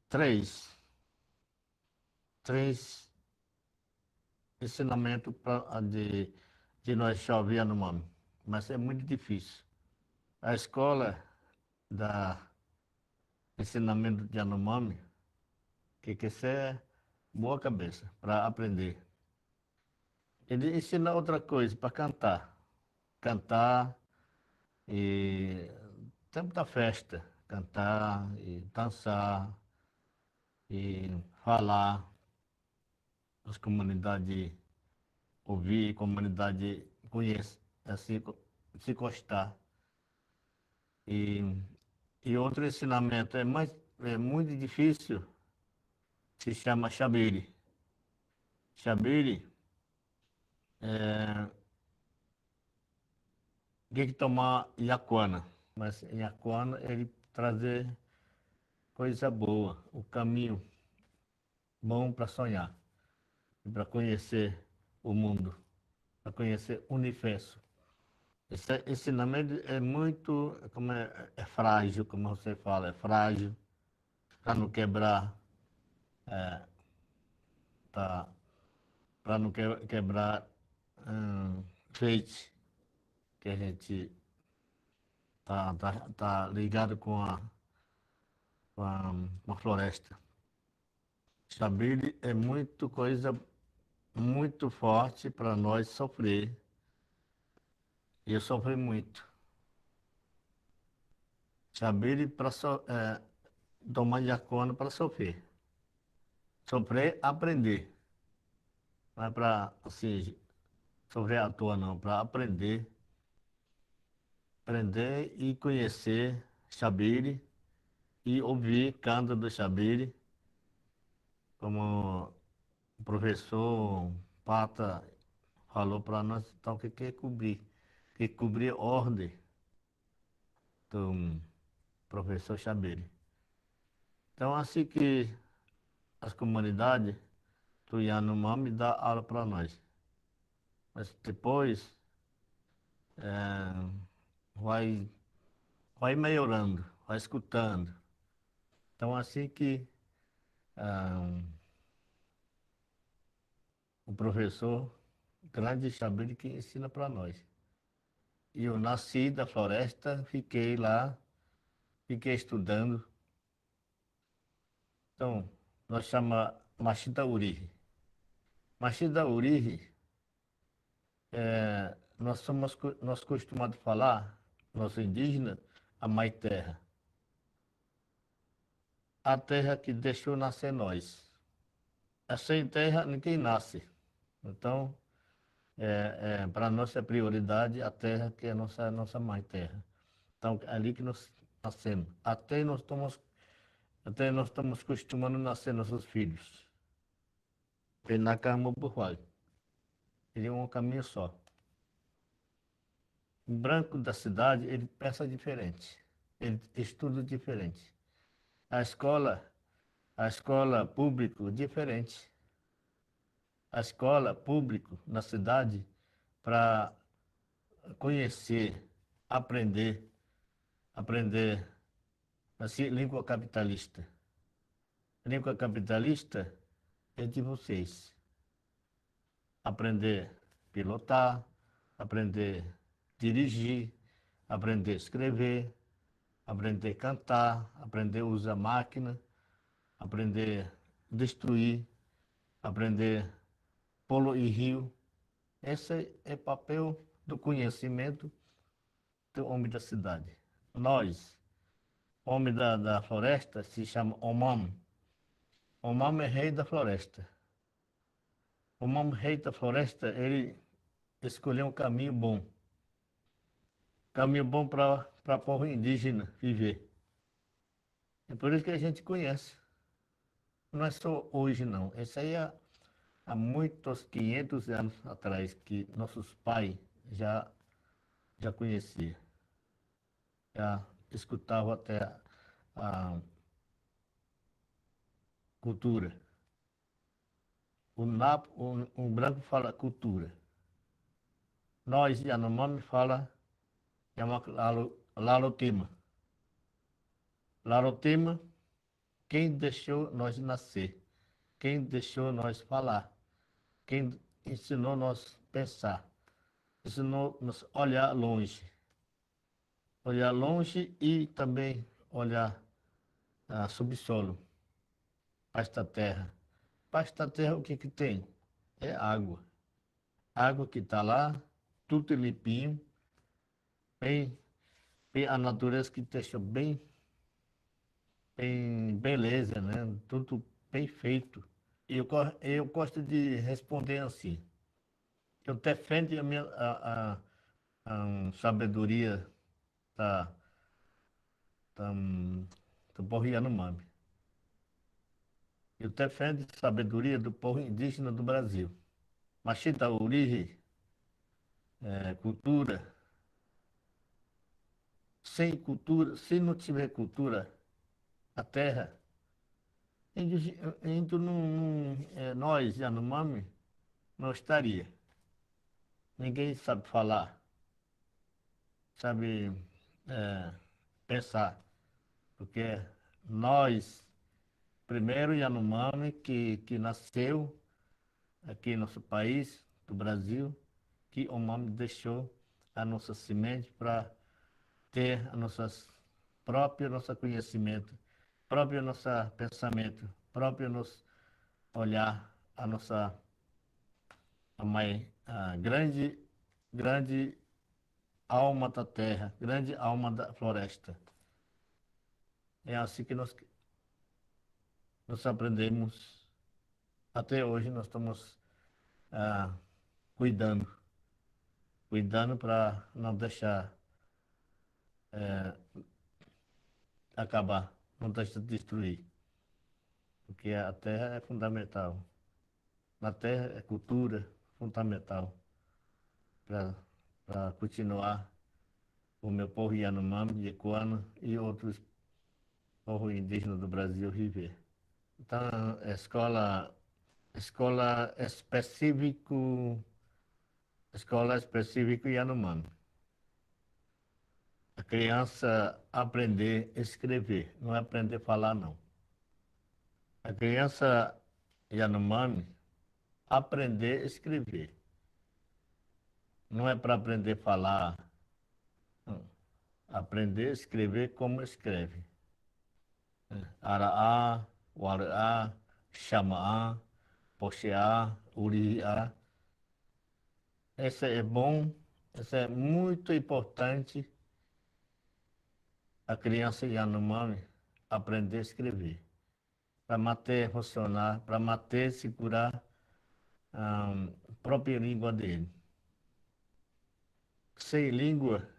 Speaker 3: Três ensinamentos de nós chover Yanomami, mas é muito difícil. A escola da ensinamento de Yanomami, que ser boa cabeça para aprender. Ele ensina outra coisa, para cantar. Cantar e tempo da festa, cantar e dançar e falar, as comunidades ouvir, comunidade conhecer, assim, se gostar. E, e outro ensinamento é muito difícil, se chama Xabiri. Xabiri é tem que tomar Yakuana, mas Yakuana ele trazer coisa boa, o caminho bom para sonhar, para conhecer o mundo, para conhecer o universo. Esse ensinamento é muito, é frágil, como você fala, é frágil, para não quebrar, tá, para não quebrar feite, que a gente tá ligado com a floresta. Xabiri é muito coisa muito forte para nós sofrer. E eu sofri muito. Xabiri para tomar Yakuana para sofrer. Sofrer, aprender. Não é para assim, sofrer à toa, não. Para aprender. Aprender e conhecer Xabiri e ouvir canto do Xabiri, como o professor Pata falou para nós, então, que cobrir. Que cobrir ordem do professor Xabiri. Então, assim que as comunidades do Yanomami dá aula para nós. Mas depois vai, vai melhorando, vai escutando. Então, assim que o professor grande Xabiri que ensina para nós. eu nasci da floresta, fiquei lá, fiquei estudando. Então, nós chamamos Machida Urihe. Machida Urihe, nós costumados falar, nosso indígena, a mãe terra. A terra que deixou nascer nós. Sem terra ninguém nasce. Então, para nós é prioridade a terra que é a nossa mãe terra. Então, é ali que nós nascemos. Até nós estamos acostumando a nascer nossos filhos. Penacamo Burwal. Ele é um caminho só. O branco da cidade, ele pensa diferente. Ele estuda diferente. A escola pública, diferente. A escola pública na cidade, para conhecer, aprender assim, língua capitalista. Língua capitalista é de vocês. Aprender a pilotar, aprender a dirigir, aprender a escrever, aprender a cantar, aprender a usar máquina, aprender a destruir, aprender poluir rio. Esse é o papel do conhecimento do homem da cidade. Nós, homem da floresta, se chama Omam. Omam é rei da floresta. Omam, rei da floresta, ele escolheu um caminho bom. Caminho bom para povo indígena viver. É por isso que a gente conhece. Não é só hoje, não. Isso aí há muitos 500 anos atrás que nossos pais já conheciam. Já escutavam até a cultura. Um branco fala cultura. Nós, Yanomami, fala Larotema. Larotema, quem deixou nós nascer, quem deixou nós falar, quem ensinou nós pensar, ensinou nos olhar longe e também olhar subsolo, pasta terra. Pasta terra, o que que tem? É água. Água que está lá, tudo limpinho, bem, bem a natureza que deixa bem beleza, né? Tudo bem feito. Eu gosto de responder assim. Eu defendo a sabedoria da, da, do povo Yanomami. Eu defendo a sabedoria do povo indígena do Brasil. Machita origem, cultura. Sem cultura, se não tiver cultura, a terra, nós, Yanomami, não estaria. Ninguém sabe falar, sabe pensar, porque nós, primeiro Yanomami, que nasceu aqui em nosso país, do Brasil, que o Mami deixou a nossa semente para ter a nosso conhecimento, próprio nosso pensamento, próprio nosso olhar, a mãe, a grande alma da terra, grande alma da floresta. É assim que nós aprendemos. Até hoje nós estamos ah, cuidando, cuidando para não deixar acabar, não deixar destruir. Porque a terra é fundamental. Na terra é cultura fundamental para continuar o meu povo Yanomami, Yecuana e outros povos indígenas do Brasil viver. Então, escola específico Yanomami. A criança aprender a escrever, não é aprender a falar, não. A criança Yanomami aprender a escrever. Não é para aprender a falar, aprender a escrever como escreve. Araá, Waraá, Xamaá, Poxeá, Uriá. Esse é bom, esse é muito importante a criança Yanomami aprender a escrever, para manter funcionar, para manter segurar a própria língua dele. Sem língua,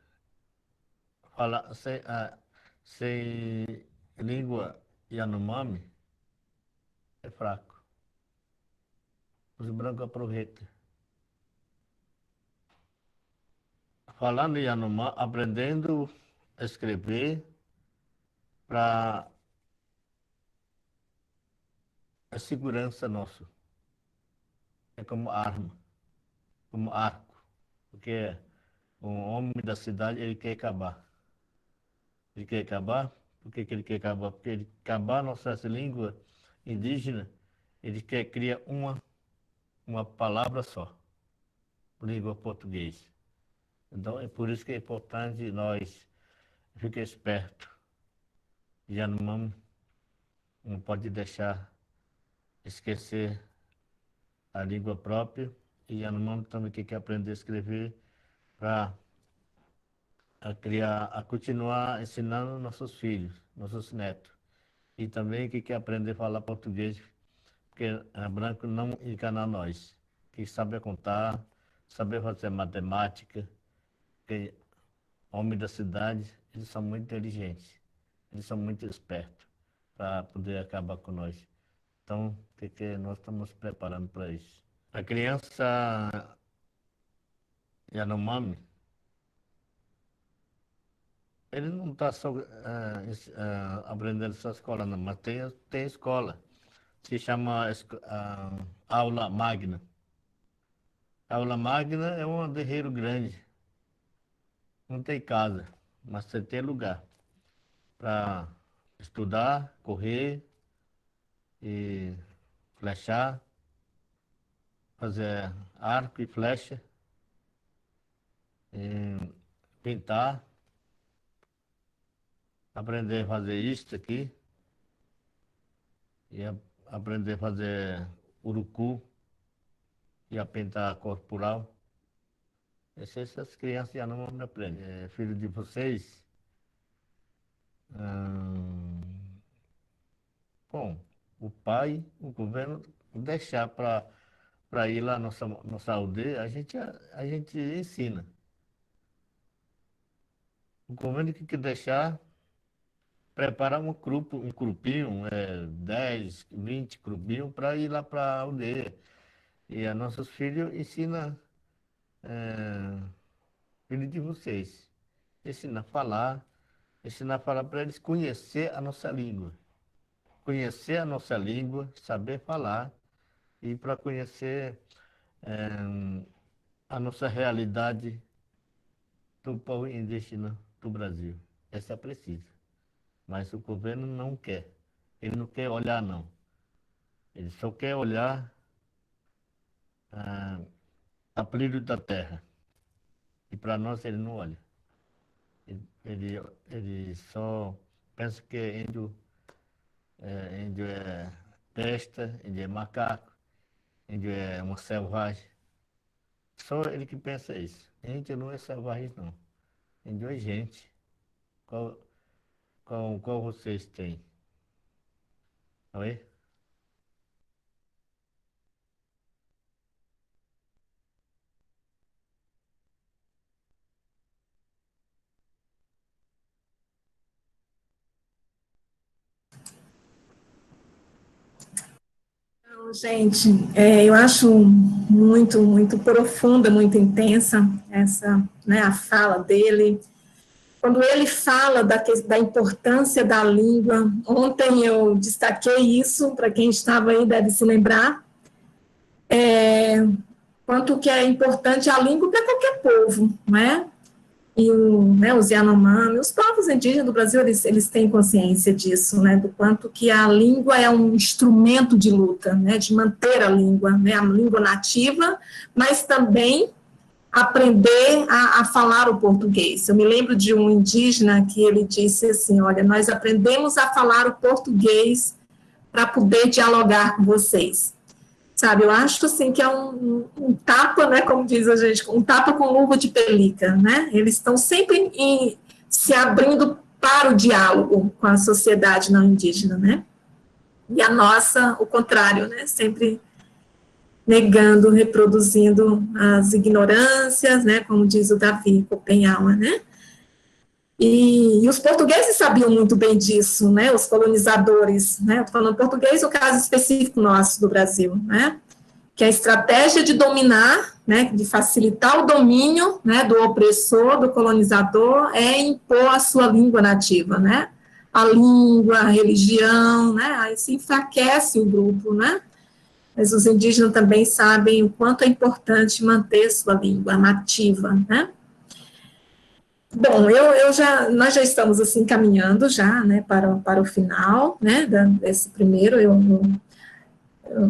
Speaker 3: sem língua Yanomami é fraco. Os brancos aproveitam. Falando em Yanomami, aprendendo a escrever para a segurança nossa. É como arma, como arco. Porque um homem da cidade, ele quer acabar. Ele quer acabar. Por que ele quer acabar? Porque ele quer acabar a nossa língua indígena, ele quer criar uma palavra só, língua portuguesa. Então, é por isso que é importante nós ficar espertos. Já não pode deixar esquecer a língua própria e já não também que quer aprender a escrever para a continuar ensinando nossos filhos, nossos netos. E também que quer aprender a falar português, porque é branco não enganar nós. Que sabe contar, saber fazer matemática, que homens da cidade, eles são muito inteligentes, eles são muito espertos para poder acabar com nós. Então, que nós estamos preparando para isso. A criança Yanomami, ele não está só aprendendo só escola, não, mas tem escola. Se chama aula magna. Aula magna é um terreiro grande. Não tem casa, mas você tem lugar para estudar, correr e flechar, fazer arco e flecha, e pintar, aprender a fazer isto aqui, e aprender a fazer urucu e a pintar corporal. Essas crianças já não aprendem. É filho de vocês, bom, o pai, o governo deixar para ir lá na nossa aldeia, a gente ensina. O governo que quer deixar, preparar um grupinho, 10, 20 grupinhos para ir lá para a aldeia. E a nossos filhos ensinam, filho de vocês, ensinar a falar para eles conhecer a nossa língua. Conhecer a nossa língua, saber falar, e para conhecer a nossa realidade do povo indígena do Brasil. Essa precisa. Mas o governo não quer. Ele não quer olhar, não. Ele só quer olhar a brilho da terra. E para nós ele não olha. Ele só pensa que índio é besta, índio é macaco, índio é uma selvagem. Só ele que pensa isso. Índio não é selvagem, não. Índio é gente. Qual vocês têm? Oi?
Speaker 1: Então, gente, eu acho muito, muito profunda, muito intensa essa, né, a fala dele. Quando ele fala da importância da língua, ontem eu destaquei isso, para quem estava aí deve se lembrar, quanto que é importante a língua para qualquer povo, né? E os Yanomami, os povos indígenas do Brasil, eles têm consciência disso, né? Do quanto que a língua é um instrumento de luta, né? De manter a língua, né? A língua nativa, mas também aprender a falar o português. Eu me lembro de um indígena que ele disse assim, olha, nós aprendemos a falar o português para poder dialogar com vocês. Sabe, eu acho assim que é um tapa, né, como diz a gente, um tapa com luva de pelica, né? Eles estão sempre se abrindo para o diálogo com a sociedade não indígena, né? E a nossa, o contrário, né? Sempre negando, reproduzindo as ignorâncias, né, como diz o Davi Copenhague, né, e os portugueses sabiam muito bem disso, né, os colonizadores, né, estou falando português, o caso específico nosso do Brasil, né, que a estratégia de dominar, né, de facilitar o domínio, né, do opressor, do colonizador, é impor a sua língua nativa, né, a língua, a religião, né, aí se enfraquece o grupo, né, mas os indígenas também sabem o quanto é importante manter sua língua nativa, né? Bom, nós já estamos assim caminhando já, né, para o final, né, desse primeiro,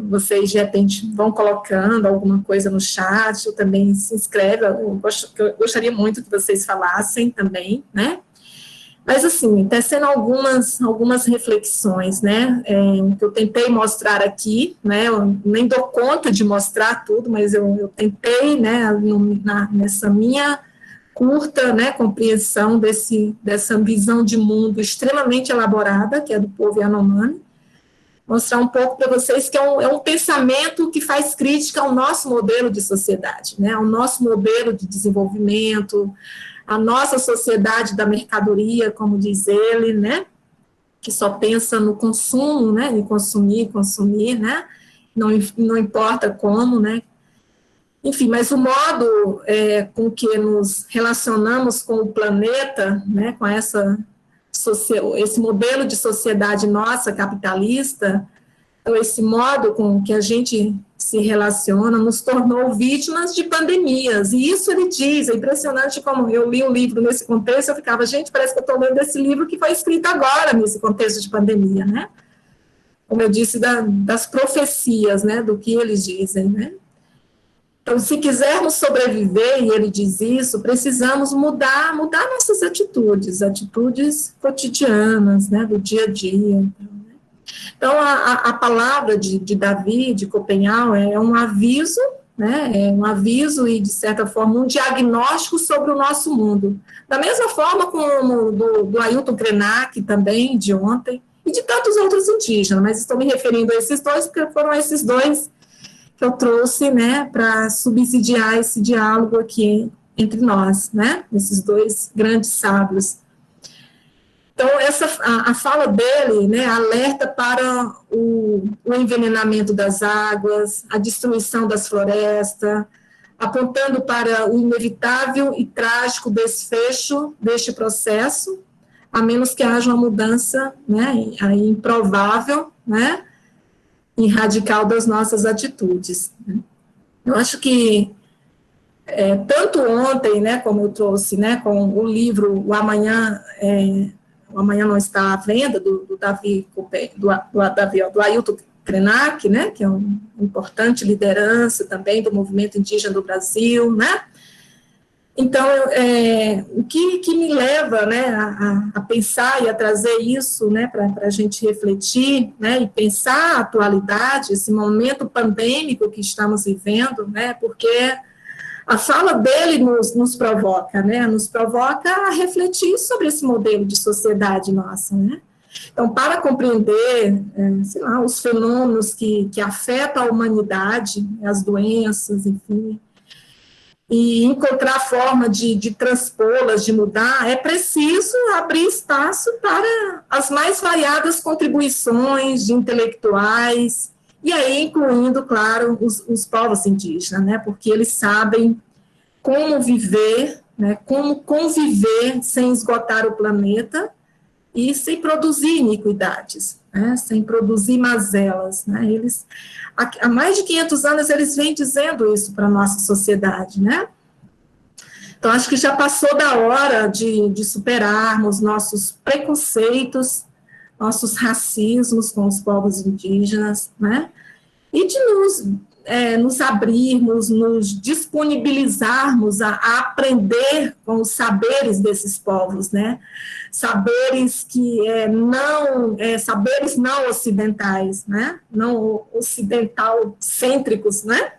Speaker 1: vocês de repente vão colocando alguma coisa no chat, ou também se inscreve, eu gostaria muito que vocês falassem também, né? Mas, assim, tecendo algumas reflexões, né, que eu tentei mostrar aqui, né, eu nem dou conta de mostrar tudo, mas eu tentei, né, nessa minha curta, né, compreensão dessa visão de mundo extremamente elaborada, que é do povo Yanomami, mostrar um pouco para vocês que é um pensamento que faz crítica ao nosso modelo de sociedade, né, ao nosso modelo de desenvolvimento, a nossa sociedade da mercadoria, como diz ele, né, que só pensa no consumo, né, em consumir, né, não importa como, né, enfim, mas o modo com que nos relacionamos com o planeta, né, com esse modelo de sociedade nossa, capitalista, então, esse modo com que a gente se relaciona nos tornou vítimas de pandemias, e isso ele diz, é impressionante como eu li o livro nesse contexto, eu ficava, gente, parece que eu estou lendo esse livro que foi escrito agora, nesse contexto de pandemia, né? Como eu disse, das profecias, né, do que eles dizem, né? Então, se quisermos sobreviver, e ele diz isso, precisamos mudar nossas atitudes cotidianas, né, do dia a dia. Então, a palavra de Davi, de Copenhague, é um aviso, né, e, de certa forma, um diagnóstico sobre o nosso mundo. Da mesma forma como do Ailton Krenak, também, de ontem, e de tantos outros indígenas, mas estou me referindo a esses dois, porque foram esses dois que eu trouxe, né, para subsidiar esse diálogo aqui entre nós, né, esses dois grandes sábios. Então, a fala dele, né, alerta para o envenenamento das águas, a destruição das florestas, apontando para o inevitável e trágico desfecho deste processo, a menos que haja uma mudança, né, aí improvável, né, e radical das nossas atitudes. Eu acho que tanto ontem, né, como eu trouxe, né, com o livro O Amanhã Não Está à Venda, do Ailton Krenak, né, que é uma importante liderança também do movimento indígena do Brasil, né. Então, o que me leva, né, a pensar e a trazer isso, né, para a gente refletir, né, e pensar a atualidade, esse momento pandêmico que estamos vivendo, né, porque a fala dele nos provoca, né, nos provoca a refletir sobre esse modelo de sociedade nossa, né. Então, para compreender, sei lá, os fenômenos que afetam a humanidade, as doenças, enfim, e encontrar forma de transpô-las, de mudar, é preciso abrir espaço para as mais variadas contribuições de intelectuais, e aí incluindo, claro, os povos indígenas, né, porque eles sabem como viver, né, como conviver sem esgotar o planeta e sem produzir iniquidades, né, sem produzir mazelas, né, eles, há mais de 500 anos, eles vêm dizendo isso para a nossa sociedade, né. Então, acho que já passou da hora de superarmos nossos preconceitos, nossos racismos com os povos indígenas, né, e de nos abrirmos, nos disponibilizarmos a aprender com os saberes desses povos, né? Saberes que saberes não ocidentais, né? Não ocidental-cêntricos, né?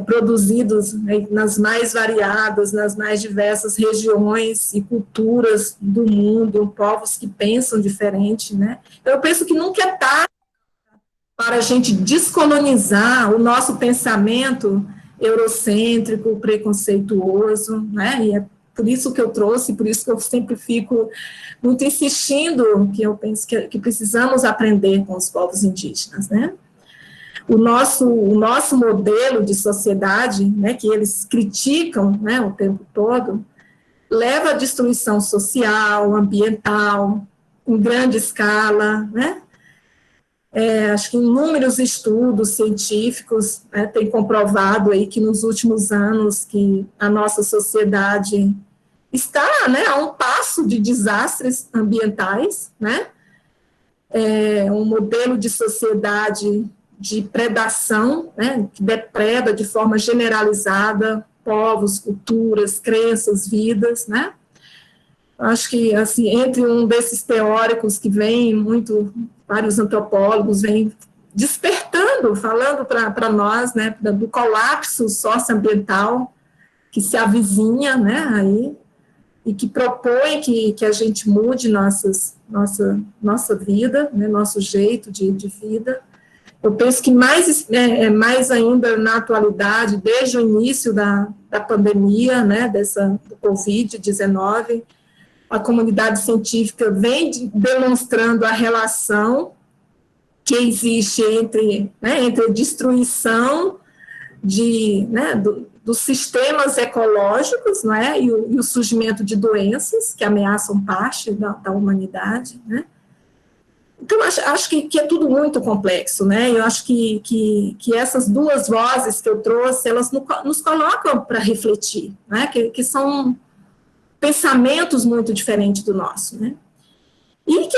Speaker 1: Produzidos nas mais variadas, nas mais diversas regiões e culturas do mundo, povos que pensam diferente, né? Eu penso que nunca é tarde para a gente descolonizar o nosso pensamento eurocêntrico, preconceituoso, né? E é por isso que eu trouxe, por isso que eu sempre fico muito insistindo que eu penso que precisamos aprender com os povos indígenas, né? O nosso modelo de sociedade, né, que eles criticam, né, o tempo todo, leva à destruição social, ambiental, em grande escala, né? Acho que inúmeros estudos científicos, né, têm comprovado aí que nos últimos anos que a nossa sociedade está, né, a um passo de desastres ambientais, né? Um modelo de sociedade de predação, né, que depreda de forma generalizada povos, culturas, crenças, vidas, né? Acho que, assim, entre um desses teóricos que vários antropólogos vêm despertando, falando para nós, né, do colapso socioambiental que se avizinha, né, aí, e que propõe que a gente mude nossa vida, né, nosso jeito de vida. Eu penso que mais ainda na atualidade, desde o início da pandemia, né, do Covid-19, a comunidade científica vem demonstrando a relação que existe entre a destruição dos sistemas ecológicos, né, e o surgimento de doenças que ameaçam parte da humanidade, né. Então, acho que é tudo muito complexo, né? Eu acho que essas duas vozes que eu trouxe, elas nos colocam para refletir, né? Que são pensamentos muito diferentes do nosso, né? E que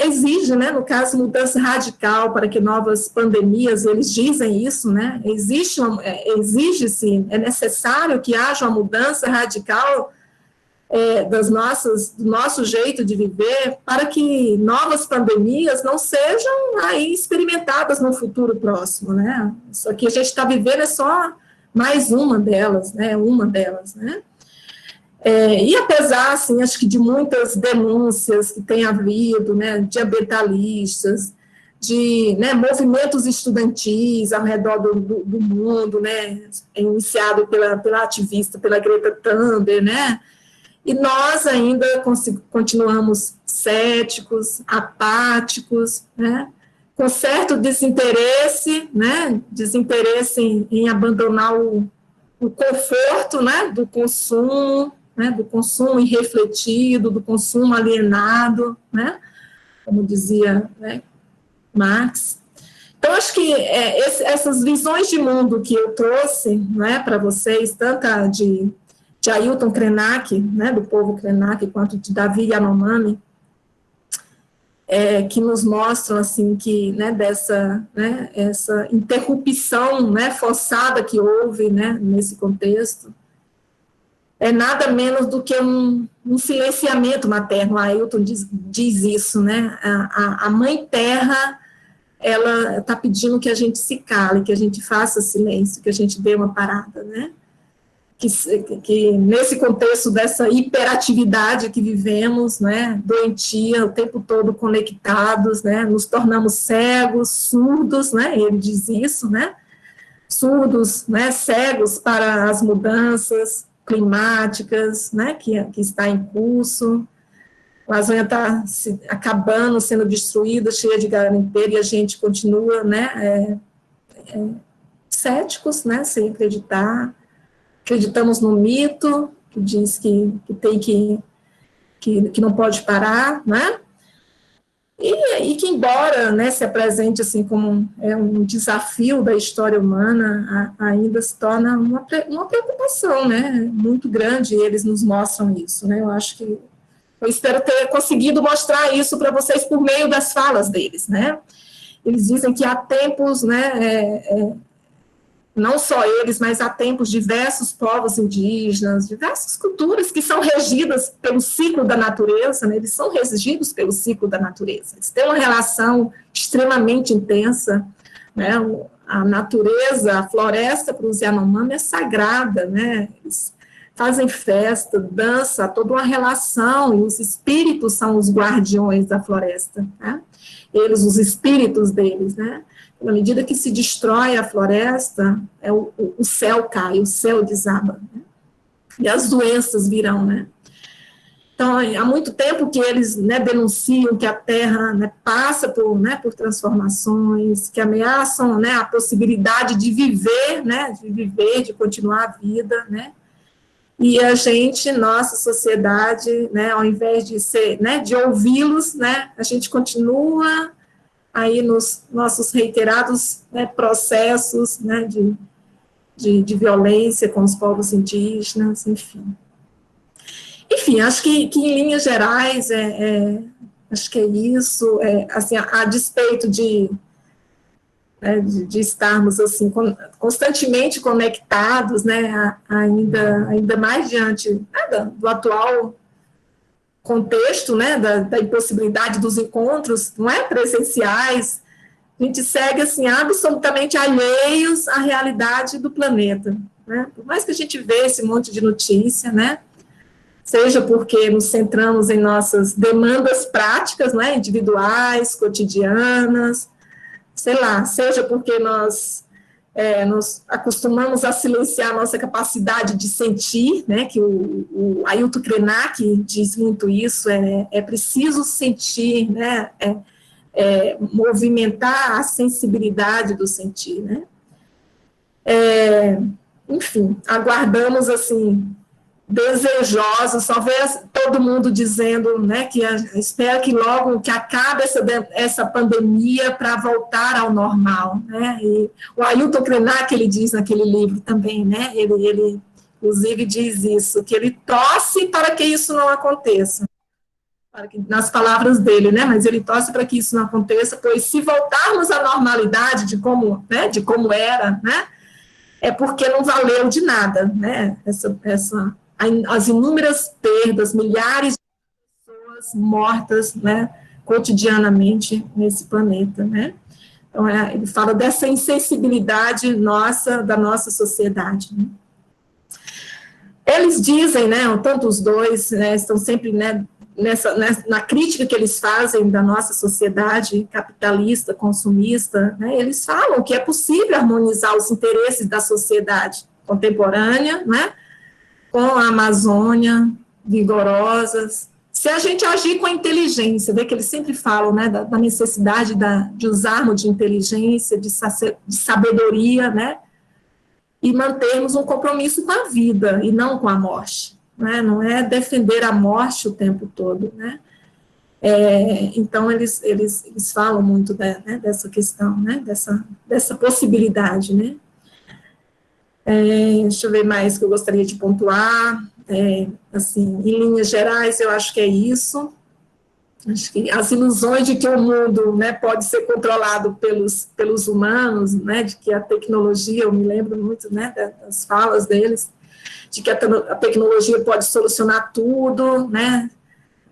Speaker 1: exige, né? No caso, mudança radical para que novas pandemias, eles dizem isso, né? Exige-se, é necessário que haja uma mudança radical do nosso jeito de viver, para que novas pandemias não sejam aí experimentadas no futuro próximo, né? Isso aqui a gente está vivendo é só mais uma delas, né? E apesar, assim, acho que de muitas denúncias que tem havido, né, de ambientalistas, de, né, movimentos estudantis ao redor do mundo, né, iniciado pela ativista, pela Greta Thunberg, né, e nós ainda continuamos céticos, apáticos, né, com certo desinteresse, né, em abandonar o conforto, né, do consumo irrefletido, do consumo alienado, né, como dizia, né, Marx. Então, acho que essas visões de mundo que eu trouxe, né, para vocês, tanto a de Ailton Krenak, né, do povo Krenak, quanto de Davi Yanomami, que nos mostram, assim, que, né, essa interrupção, né, forçada que houve, né, nesse contexto, é nada menos do que um silenciamento materno. A Ailton diz isso, né, a Mãe Terra, ela está pedindo que a gente se cale, que a gente faça silêncio, que a gente dê uma parada, né, que nesse contexto dessa hiperatividade que vivemos, né, doentia, o tempo todo conectados, né, nos tornamos cegos, surdos, né, ele diz isso, né, surdos, né, cegos para as mudanças climáticas, né, que está em curso. A Amazônia está acabando, sendo destruída, cheia de garimpeiro, e a gente continua, né, céticos, né, sem acreditar. Acreditamos no mito, que diz que não pode parar, né? E que, embora, né, se apresente assim como um desafio da história humana, ainda se torna uma preocupação, né, muito grande, e eles nos mostram isso, né? Eu espero ter conseguido mostrar isso para vocês por meio das falas deles, né? Eles dizem que há tempos, né, não só eles, mas há tempos diversos povos indígenas, diversas culturas que são regidas pelo ciclo da natureza, né, eles são regidos pelo ciclo da natureza. Eles têm uma relação extremamente intensa, né, a natureza, a floresta para os Yanomami é sagrada, né, eles fazem festa, dança, toda uma relação, e os espíritos são os guardiões da floresta, né, eles, os espíritos deles, né. Na medida que se destrói a floresta, o céu cai, o céu desaba, né? E as doenças virão, né? Então, há muito tempo que eles, né, denunciam que a Terra, né, passa por, né, por transformações, que ameaçam, né, a possibilidade de viver, né, de continuar a vida, né? E a gente, nossa sociedade, né, ao invés de ser, né, de ouvi-los, né, a gente continua aí nos nossos reiterados, né, processos, né, de violência com os povos indígenas, enfim. Enfim, acho que em linhas gerais, acho que é isso, assim, a despeito de estarmos, assim, constantemente conectados, né, ainda mais diante, né, do atual contexto, né, da impossibilidade dos encontros, não é, presenciais, a gente segue, assim, absolutamente alheios à realidade do planeta, né, por mais que a gente vê esse monte de notícia, né, seja porque nos centramos em nossas demandas práticas, né, individuais, cotidianas, sei lá, seja porque nós nos acostumamos a silenciar a nossa capacidade de sentir, né, que o Ailton Krenak diz muito isso, é preciso sentir, né, movimentar a sensibilidade do sentir, né. Enfim, aguardamos, assim, desejosos, só ver todo mundo dizendo, né, que espera que logo que acabe essa pandemia para voltar ao normal, né, e o Ailton Krenak, ele diz naquele livro também, né, ele inclusive diz isso, que ele torce para que isso não aconteça, nas palavras dele, né, mas ele torce para que isso não aconteça, pois se voltarmos à normalidade de como era, né, é porque não valeu de nada, né, as inúmeras perdas, milhares de pessoas mortas, né, cotidianamente nesse planeta, né. Então, ele fala dessa insensibilidade nossa, da nossa sociedade, né. Eles dizem, né, tanto os dois, né, estão sempre, né, na crítica que eles fazem da nossa sociedade capitalista, consumista, né, eles falam que é possível harmonizar os interesses da sociedade contemporânea, né, com a Amazônia, vigorosas, se a gente agir com a inteligência, vê que eles sempre falam, né, da necessidade de usarmos de inteligência, de sabedoria, né, e mantermos um compromisso com a vida e não com a morte, né, não é defender a morte o tempo todo, né. Então, eles falam muito, né, dessa questão, né, dessa possibilidade, né. Deixa eu ver mais que eu gostaria de pontuar, assim, em linhas gerais, eu acho que é isso. Acho que as ilusões de que o mundo, né, pode ser controlado pelos humanos, né, de que a tecnologia, eu me lembro muito, né, das falas deles, de que a tecnologia pode solucionar tudo, né,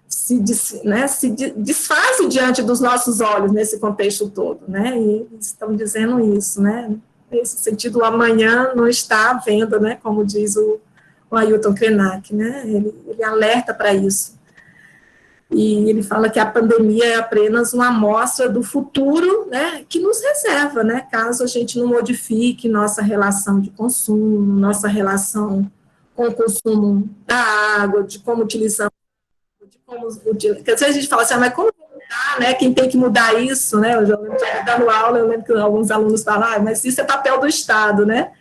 Speaker 1: se desfazem diante dos nossos olhos nesse contexto todo, né, e eles estão dizendo isso, né, nesse sentido, o amanhã não está à venda, né, como diz o Ailton Krenak, né, ele alerta para isso. E ele fala que a pandemia é apenas uma amostra do futuro, né, que nos reserva, né, caso a gente não modifique nossa relação de consumo, nossa relação com o consumo da água, de como utilizamos, porque às vezes a gente fala assim, mas como mudar, né, quem tem que mudar isso, né, eu já lembro de dando aula, eu lembro que alguns alunos falam, mas isso é papel do Estado, né,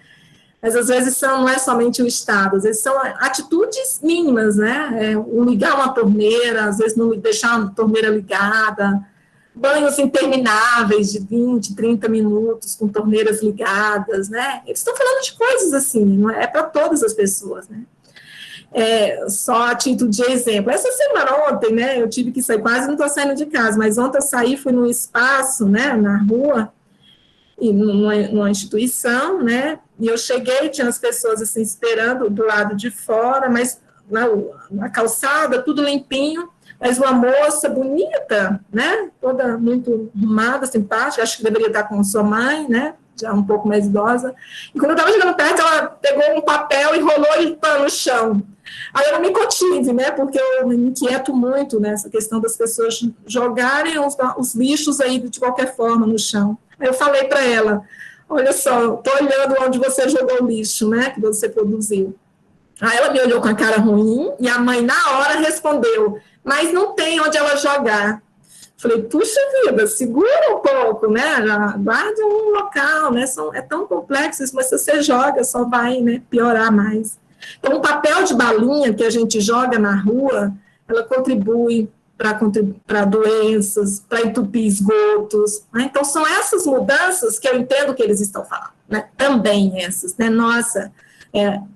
Speaker 1: mas às vezes não é somente o Estado, às vezes são atitudes mínimas, né, ligar uma torneira, às vezes não deixar uma torneira ligada, banhos intermináveis de 20, 30 minutos com torneiras ligadas, né, eles estão falando de coisas assim, não é para todas as pessoas, né. Só a título de exemplo. Essa semana, ontem, né, eu tive que sair, quase não estou saindo de casa, mas ontem eu saí, fui num espaço, né, na rua, e numa instituição, né, e eu cheguei, tinha as pessoas, assim, esperando do lado de fora, mas na calçada, tudo limpinho, mas uma moça bonita, né, toda muito arrumada, simpática, acho que deveria estar com sua mãe, né, já um pouco mais idosa, e quando eu estava chegando perto, ela pegou um papel e rolou ele no chão. Aí eu não me contive, né, porque eu me inquieto muito nessa questão das pessoas jogarem os lixos aí de qualquer forma no chão. Aí eu falei para ela, olha só, estou olhando onde você jogou o lixo, né, que você produziu. Aí ela me olhou com a cara ruim, e a mãe na hora respondeu, mas não tem onde ela jogar. Falei, puxa vida, segura um pouco, né, guarde um local, né, é tão complexo isso, mas se você joga, só vai, né, piorar mais. Então, o papel de balinha que a gente joga na rua, ela contribui para doenças, para entupir esgotos, né? Então, são essas mudanças que eu entendo que eles estão falando, né, também essas, né, nossa,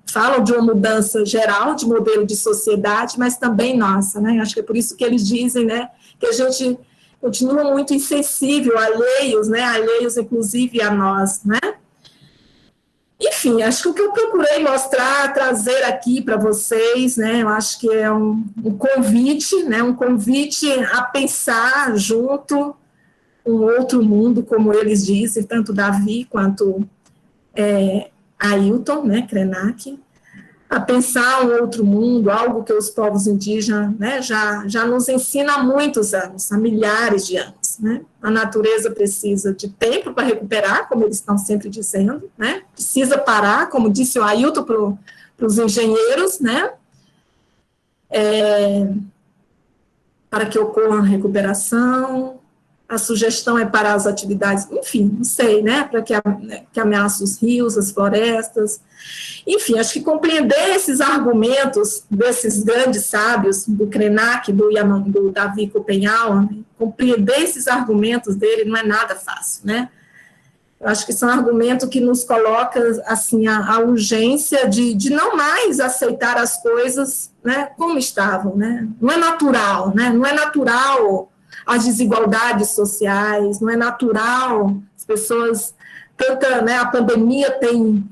Speaker 1: falam de uma mudança geral de modelo de sociedade, mas também nossa, né, acho que é por isso que eles dizem, né, que a gente continua muito insensível, alheios inclusive a nós, né. Enfim, acho que o que eu procurei mostrar, trazer aqui para vocês, né, eu acho que é um convite, né, um convite a pensar junto um outro mundo, como eles dizem, tanto Davi quanto Ailton, né, Krenak, a pensar um outro mundo, algo que os povos indígenas, né, já nos ensina há muitos anos, há milhares de anos, né. A natureza precisa de tempo para recuperar, como eles estão sempre dizendo, né, precisa parar, como disse o Ailton para os engenheiros, né, para que ocorra a recuperação. A sugestão é parar as atividades, enfim, não sei, né, para que ameaça os rios, as florestas. Enfim, acho que compreender esses argumentos desses grandes sábios, do Krenak, do Davi Copenhague, né, compreender esses argumentos dele não é nada fácil, né. Eu acho que são argumentos que nos colocam, assim, a urgência de não mais aceitar as coisas, né, como estavam, né. Não é natural, né, não é natural as desigualdades sociais, não é natural, as pessoas, né, a pandemia tem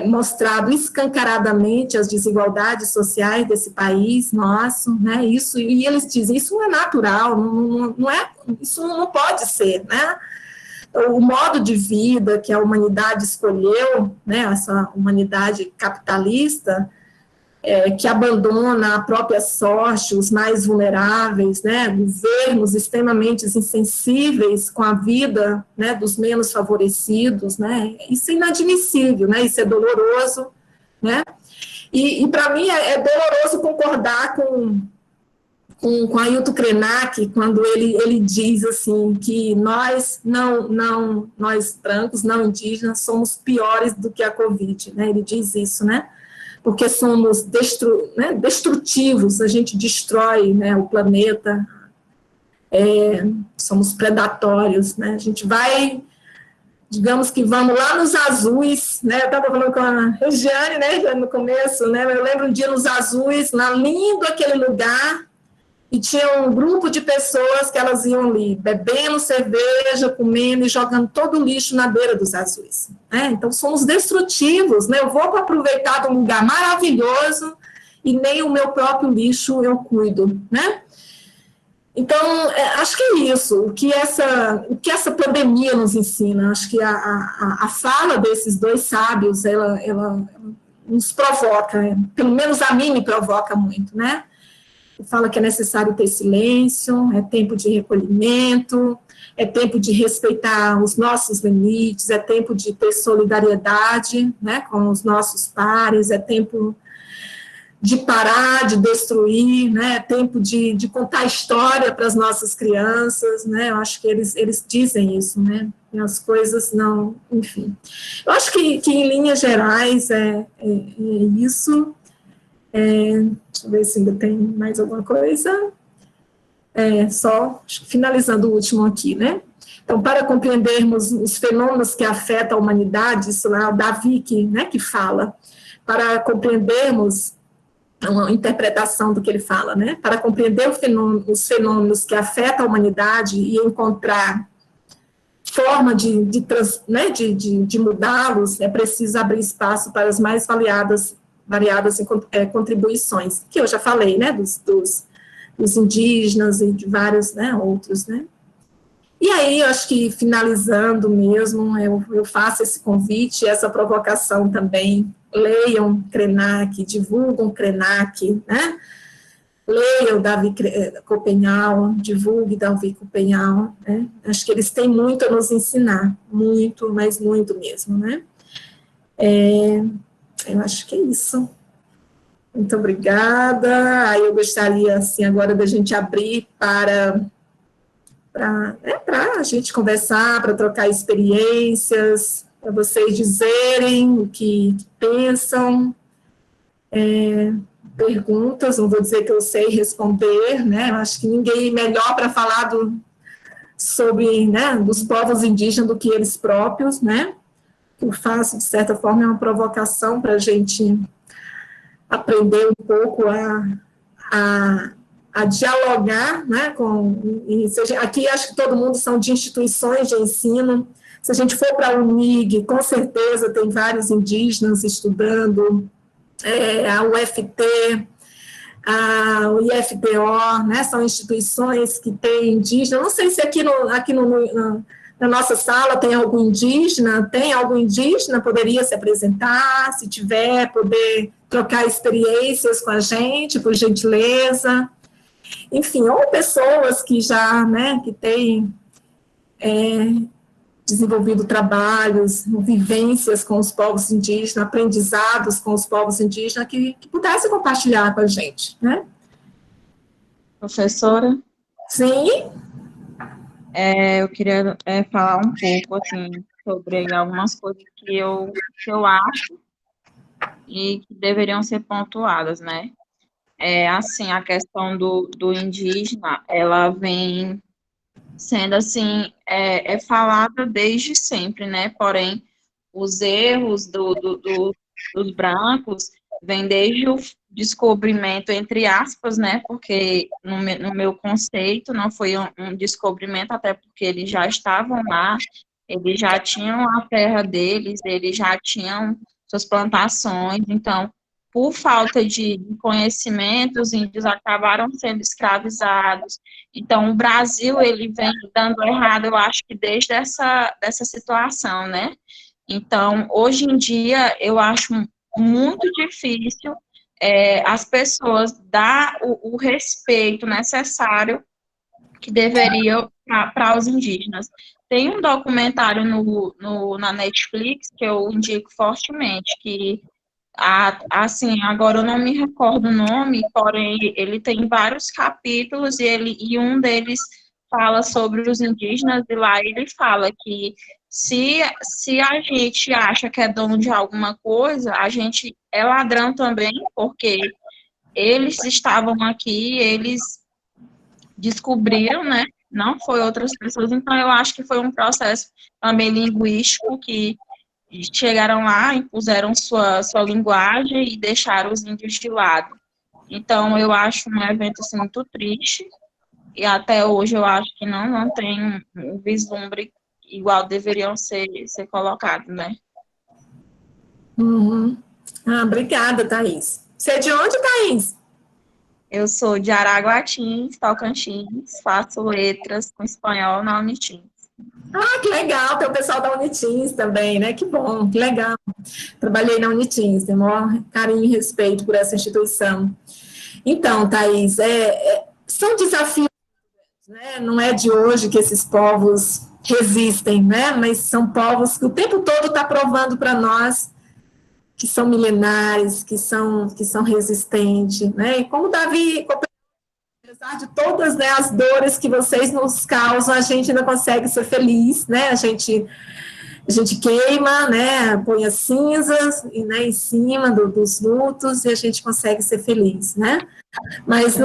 Speaker 1: mostrado escancaradamente as desigualdades sociais desse país nosso, né, isso, e eles dizem, isso não é natural, isso não pode ser, né, o modo de vida que a humanidade escolheu, né, essa humanidade capitalista, que abandona a própria sorte, os mais vulneráveis, né, governos extremamente insensíveis com a vida, né, dos menos favorecidos, né, isso é inadmissível, né, isso é doloroso, né, e para mim é doloroso concordar com Ailton Krenak, quando ele diz assim, que nós brancos, não indígenas, somos piores do que a Covid, né, ele diz isso, né, porque somos destrutivos, a gente destrói, né, o planeta, somos predatórios, né, a gente vai, digamos que vamos lá nos azuis, né, eu estava falando com a Regiane, né, no começo, né, eu lembro um dia nos azuis, lindo aquele lugar, e tinha um grupo de pessoas que elas iam ali, bebendo cerveja, comendo e jogando todo o lixo na beira dos azuis. Né? Então, somos destrutivos, né? Eu vou para aproveitar de um lugar maravilhoso e nem o meu próprio lixo eu cuido, né? Então, acho que é isso, o que essa pandemia nos ensina, acho que a fala desses dois sábios, ela nos provoca, pelo menos a mim me provoca muito, né? Fala que é necessário ter silêncio, é tempo de recolhimento, é tempo de respeitar os nossos limites, é tempo de ter solidariedade, né, com os nossos pares, é tempo de parar, de destruir, né, é tempo de contar história para as nossas crianças, né, eu acho que eles dizem isso, né, e as coisas não, enfim. Eu acho que em linhas gerais é isso. Deixa eu ver se ainda tem mais alguma coisa. Só finalizando o último aqui, né? Então, para compreendermos os fenômenos que afetam a humanidade, isso é o Davi que fala, para compreendermos uma interpretação do que ele fala, né? Para compreender os fenômenos que afetam a humanidade e encontrar forma de mudá-los, é preciso abrir espaço para as mais variadas contribuições, que eu já falei, né? Dos indígenas e de vários, né, outros, né? E aí, eu acho que, finalizando mesmo, eu faço esse convite, essa provocação também. Leiam Krenak, divulgam Krenak, né? Leiam Davi Copenhal, divulgue Davi Copenhal, né? Acho que eles têm muito a nos ensinar, muito, mas muito mesmo, né? Eu acho que é isso. Muito obrigada. Aí eu gostaria, assim, agora da gente abrir para a gente conversar, para trocar experiências, para vocês dizerem o que pensam, perguntas, não vou dizer que eu sei responder, né, eu acho que ninguém é melhor para falar sobre, né, dos povos indígenas do que eles próprios, né, o que eu faço, de certa forma, é uma provocação para a gente aprender um pouco a dialogar, né, aqui acho que todo mundo são de instituições de ensino. Se a gente for para a UNIG, com certeza tem vários indígenas estudando, a UFT, o IFPO, né, são instituições que têm indígena. Não sei se aqui na nossa sala tem algum indígena, poderia se apresentar, se tiver, poder trocar experiências com a gente, por gentileza. Enfim, ou pessoas que já, né, que têm desenvolvido trabalhos, vivências com os povos indígenas, aprendizados com os povos indígenas, que pudessem compartilhar com a gente, né?
Speaker 5: Professora?
Speaker 1: Sim?
Speaker 5: Eu queria falar um pouco, assim, sobre algumas coisas que eu acho e que deveriam ser pontuadas, né? Assim, a questão do indígena, ela vem sendo, assim, falada desde sempre, né? Porém, os erros dos brancos vêm desde o descobrimento, entre aspas, né? Porque, no meu conceito, não foi um descobrimento, até porque eles já estavam lá, eles já tinham a terra deles, eles já tinham suas plantações, então, por falta de conhecimento, os índios acabaram sendo escravizados. Então, o Brasil, ele vem dando errado, eu acho que desde dessa situação, né? Então, hoje em dia, eu acho muito difícil as pessoas dar o respeito necessário que deveriam para os indígenas. Tem um documentário na Netflix que eu indico fortemente, que assim, agora eu não me recordo o nome, porém ele tem vários capítulos e um deles fala sobre os indígenas, e lá ele fala que se a gente acha que é dono de alguma coisa, a gente é ladrão também, porque eles estavam aqui, eles descobriram, né? Não foi outras pessoas, então eu acho que foi um processo também linguístico que chegaram lá, impuseram sua linguagem e deixaram os índios de lado. Então, eu acho um evento assim, muito triste, e até hoje eu acho que não tem um vislumbre igual deveriam ser colocados, né?
Speaker 1: Uhum. Obrigada, Thaís. Você é de onde, Thaís?
Speaker 5: Eu sou de Araguatins, Tocantins, faço letras com espanhol na Unitins.
Speaker 1: Que legal, tem o pessoal da Unitins também, né? Que bom, que legal. Trabalhei na Unitins, tenho o maior carinho e respeito por essa instituição. Então, Thaís, são desafios, né? Não é de hoje que esses povos resistem, né? Mas são povos que o tempo todo está provando para nós que são milenares, que são resistentes, né? E como Davi, apesar de todas, né, as dores que vocês nos causam, a gente ainda consegue ser feliz, né? A gente queima, né? Põe as cinzas, né, em cima dos lutos e a gente consegue ser feliz, né? Mas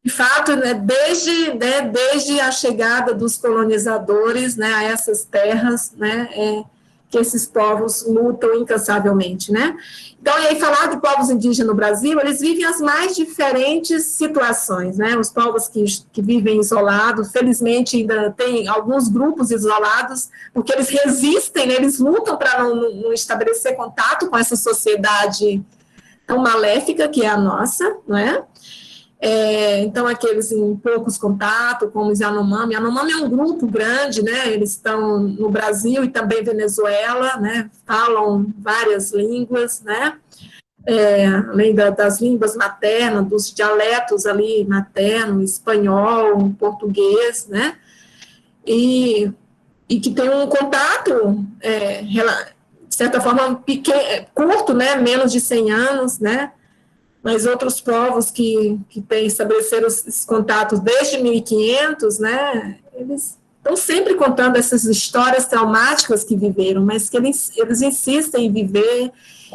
Speaker 1: de fato, né, desde a chegada dos colonizadores, né, a essas terras, né, que esses povos lutam incansavelmente, né? Então, e aí falar de povos indígenas no Brasil, eles vivem as mais diferentes situações, né? Os povos que vivem isolados, felizmente ainda tem alguns grupos isolados, porque eles resistem, né? Eles lutam para não estabelecer contato com essa sociedade tão maléfica que é a nossa, não é? Então, aqueles em poucos contatos, como os Yanomami. Yanomami é um grupo grande, né? Eles estão no Brasil e também Venezuela, né? Falam várias línguas, né? Além das línguas maternas, dos dialetos ali materno, espanhol, português, né? E que tem um contato, de certa forma, pequeno, curto, né? Menos de 100 anos, né? Mas outros povos que estabeleceram esses contatos desde 1500, né, eles estão sempre contando essas histórias traumáticas que viveram, mas que eles insistem em viver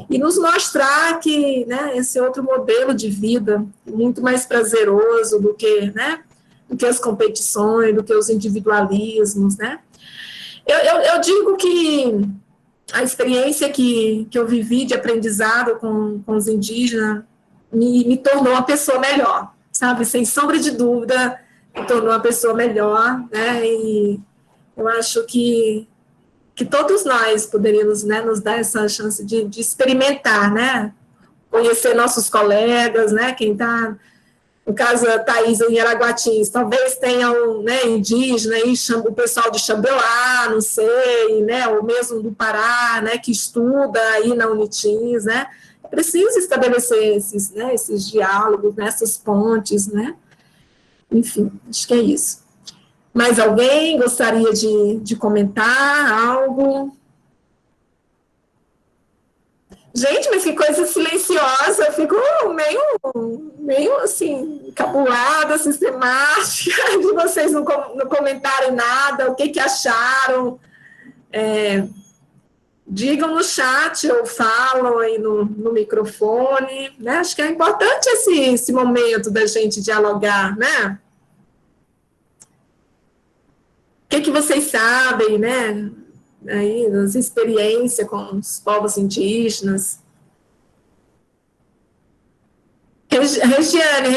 Speaker 1: e nos mostrar que, né, esse outro modelo de vida, muito mais prazeroso do que, né, do que as competições, do que os individualismos, né. Eu digo que a experiência que eu vivi de aprendizado com os indígenas me tornou uma pessoa melhor, sabe? Sem sombra de dúvida, me tornou uma pessoa melhor, né? E eu acho que todos nós poderíamos, né, nos dar essa chance de experimentar, né? Conhecer nossos colegas, né? Quem está, no caso a Thaís em Araguatins, talvez tenham, né, indígena, aí, o pessoal de Xambelá, não sei, né? Ou mesmo do Pará, né? Que estuda aí na Unitins, né? Precisa estabelecer esses diálogos, né, essas pontes, né? Enfim, acho que é isso. Mais alguém gostaria de comentar algo? Gente, mas que coisa silenciosa, eu fico meio assim, encabulada, sistemática, de vocês não comentarem nada, o que acharam. Digam no chat ou falam aí no microfone, né? Acho que é importante esse momento da gente dialogar, né? O que vocês sabem, né? Aí, das experiências com os povos indígenas. Regiane,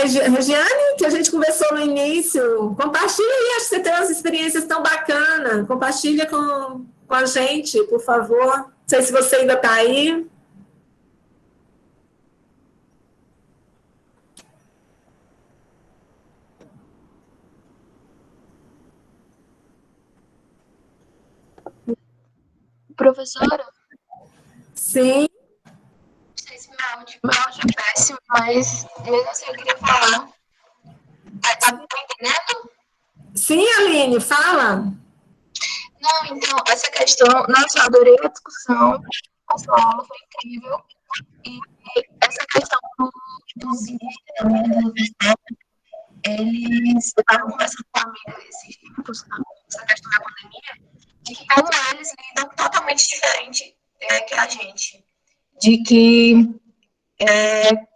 Speaker 1: que a gente conversou no início, compartilha aí, acho que você tem umas experiências tão bacanas, compartilha com a gente, por favor. Não sei se você ainda está aí.
Speaker 6: Professora?
Speaker 1: Sim.
Speaker 6: Não sei se meu áudio é péssimo, mas mesmo assim eu queria falar. Tá me entendendo?
Speaker 1: Sim, Aline, fala.
Speaker 6: Não, então, essa questão, nossa, eu adorei a discussão, a sua aula foi incrível, e essa questão dos indígenas, né, eles, eu estava conversando com uma amiga esses tempos, essa questão da pandemia, de que como eles lidam totalmente diferente que a gente, de que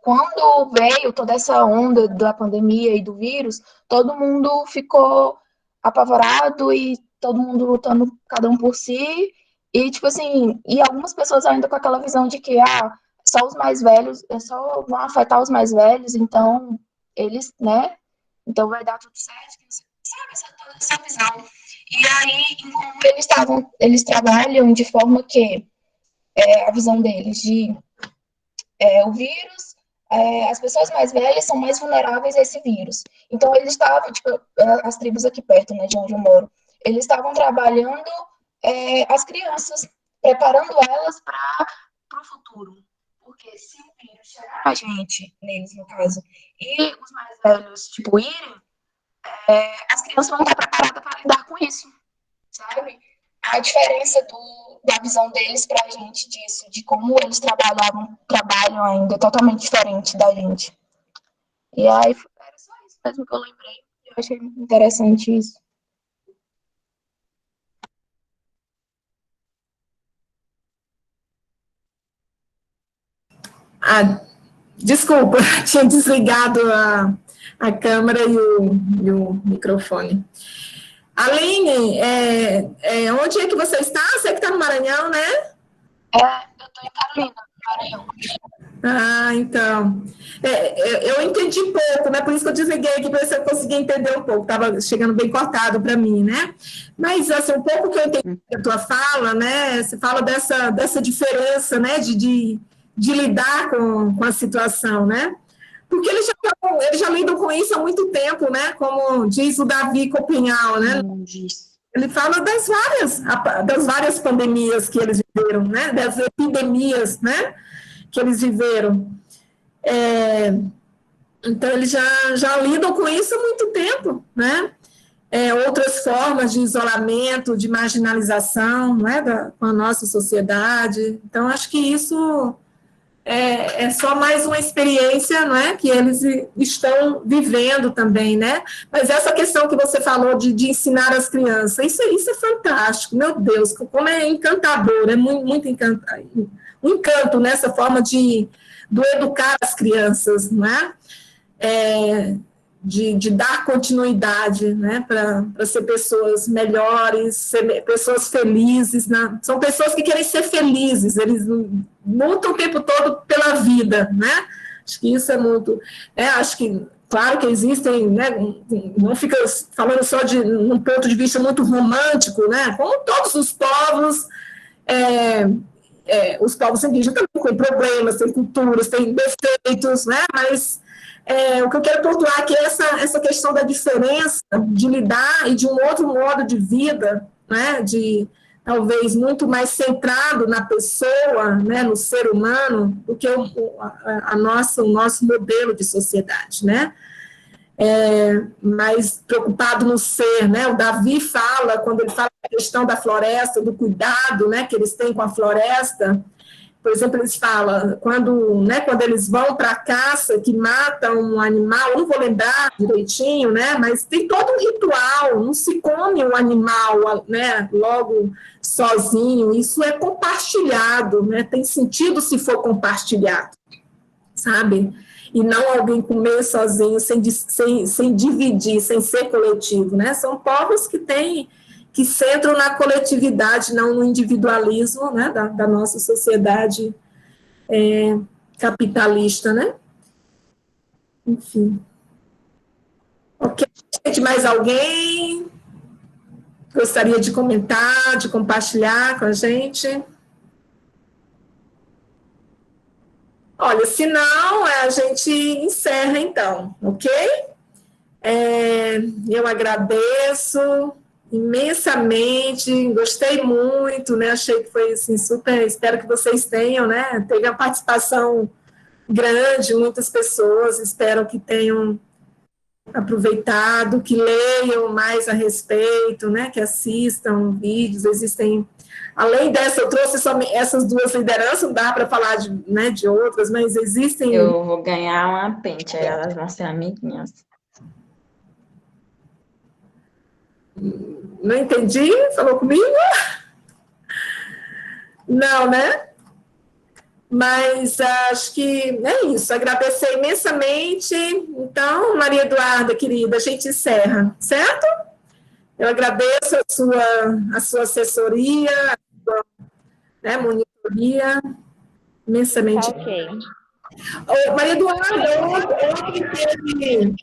Speaker 6: quando veio toda essa onda da pandemia e do vírus, todo mundo ficou apavorado e todo mundo lutando cada um por si, e tipo assim, e algumas pessoas ainda com aquela visão de que só os mais velhos, só vão afetar os mais velhos, então eles, né, então vai dar tudo certo, sabe, toda essa visão. E aí, eles trabalham de forma que a visão deles de o vírus, as pessoas mais velhas são mais vulneráveis a esse vírus. Então, eles estavam, tipo, as tribos aqui perto, né, de onde eu moro, eles estavam trabalhando as crianças, preparando elas para o futuro. Porque se o vírus chegar a gente, neles no caso, e os mais velhos, tipo, irem, as crianças vão estar preparadas para lidar com isso, sabe? A diferença da visão deles para a gente disso, de como eles trabalham ainda, é totalmente diferente da gente. E aí, era só isso mesmo que eu lembrei. Eu achei muito interessante isso.
Speaker 1: Desculpa, tinha desligado a câmera e o microfone. Aline, onde é que você está? Você que está no Maranhão, né?
Speaker 6: Eu estou em Carolina, Maranhão.
Speaker 1: Ah, então. Eu entendi pouco, né? Por isso que eu desliguei aqui para ver se eu conseguia entender um pouco. Estava chegando bem cortado para mim, né? Mas, assim, um pouco que eu entendi da tua fala, né? Você fala dessa diferença, né? De lidar com a situação, né? Porque eles já lidam com isso há muito tempo, né? Como diz o Davi Copinhal, né? Ele fala das várias pandemias que eles viveram, né? Das epidemias, né? Que eles viveram. Então, eles já lidam com isso há muito tempo, né? Outras formas de isolamento, de marginalização, né? Com a nossa sociedade. Então, acho que isso é só mais uma experiência, não é, que eles estão vivendo também, né? Mas essa questão que você falou de ensinar as crianças, isso é fantástico, meu Deus, como é encantador, é muito um encanto nessa forma do educar as crianças, não é? De dar continuidade, né, para ser pessoas melhores, ser pessoas felizes, né? São pessoas que querem ser felizes, eles lutam o tempo todo pela vida, né? Acho que isso é muito, acho que, claro que existem, né, não fica falando só num ponto de vista muito romântico, né, como todos os povos, os povos indígenas também têm problemas, têm culturas, têm defeitos, né, mas o que eu quero pontuar aqui é essa questão da diferença de lidar e de um outro modo de vida, né, de talvez muito mais centrado na pessoa, né, no ser humano, do que o nosso modelo de sociedade, né? Mais preocupado no ser, né? O Davi fala, quando ele fala da questão da floresta, do cuidado, né, que eles têm com a floresta. Por exemplo, eles falam, quando eles vão para a caça, que matam um animal, não vou lembrar direitinho, né, mas tem todo um ritual, não se come um animal, né, logo sozinho, isso é compartilhado, né, tem sentido se for compartilhado, sabe? E não alguém comer sozinho, sem dividir, sem ser coletivo, né? São povos que centram na coletividade, não no individualismo, né, da nossa sociedade capitalista, né? Enfim. Ok, gente, mais alguém gostaria de comentar, de compartilhar com a gente? Olha, se não, a gente encerra então, ok? Eu agradeço imensamente, gostei muito, né? Achei que foi assim, super, espero que vocês tenham, né? Teve a participação grande, muitas pessoas, espero que tenham aproveitado, que leiam mais a respeito, né? Que assistam vídeos, existem. Além dessa, eu trouxe só essas duas lideranças, não dá para falar de outras, mas existem.
Speaker 5: Eu vou ganhar uma pente, aí elas vão ser amiguinhas.
Speaker 1: Não entendi? Falou comigo? Não, né? Mas acho que é isso. Agradecer imensamente. Então, Maria Eduarda, querida, a gente encerra, certo? Eu agradeço a sua assessoria, a sua, né, monitoria, imensamente.
Speaker 2: Tá ok.
Speaker 1: Maria Eduarda, ontem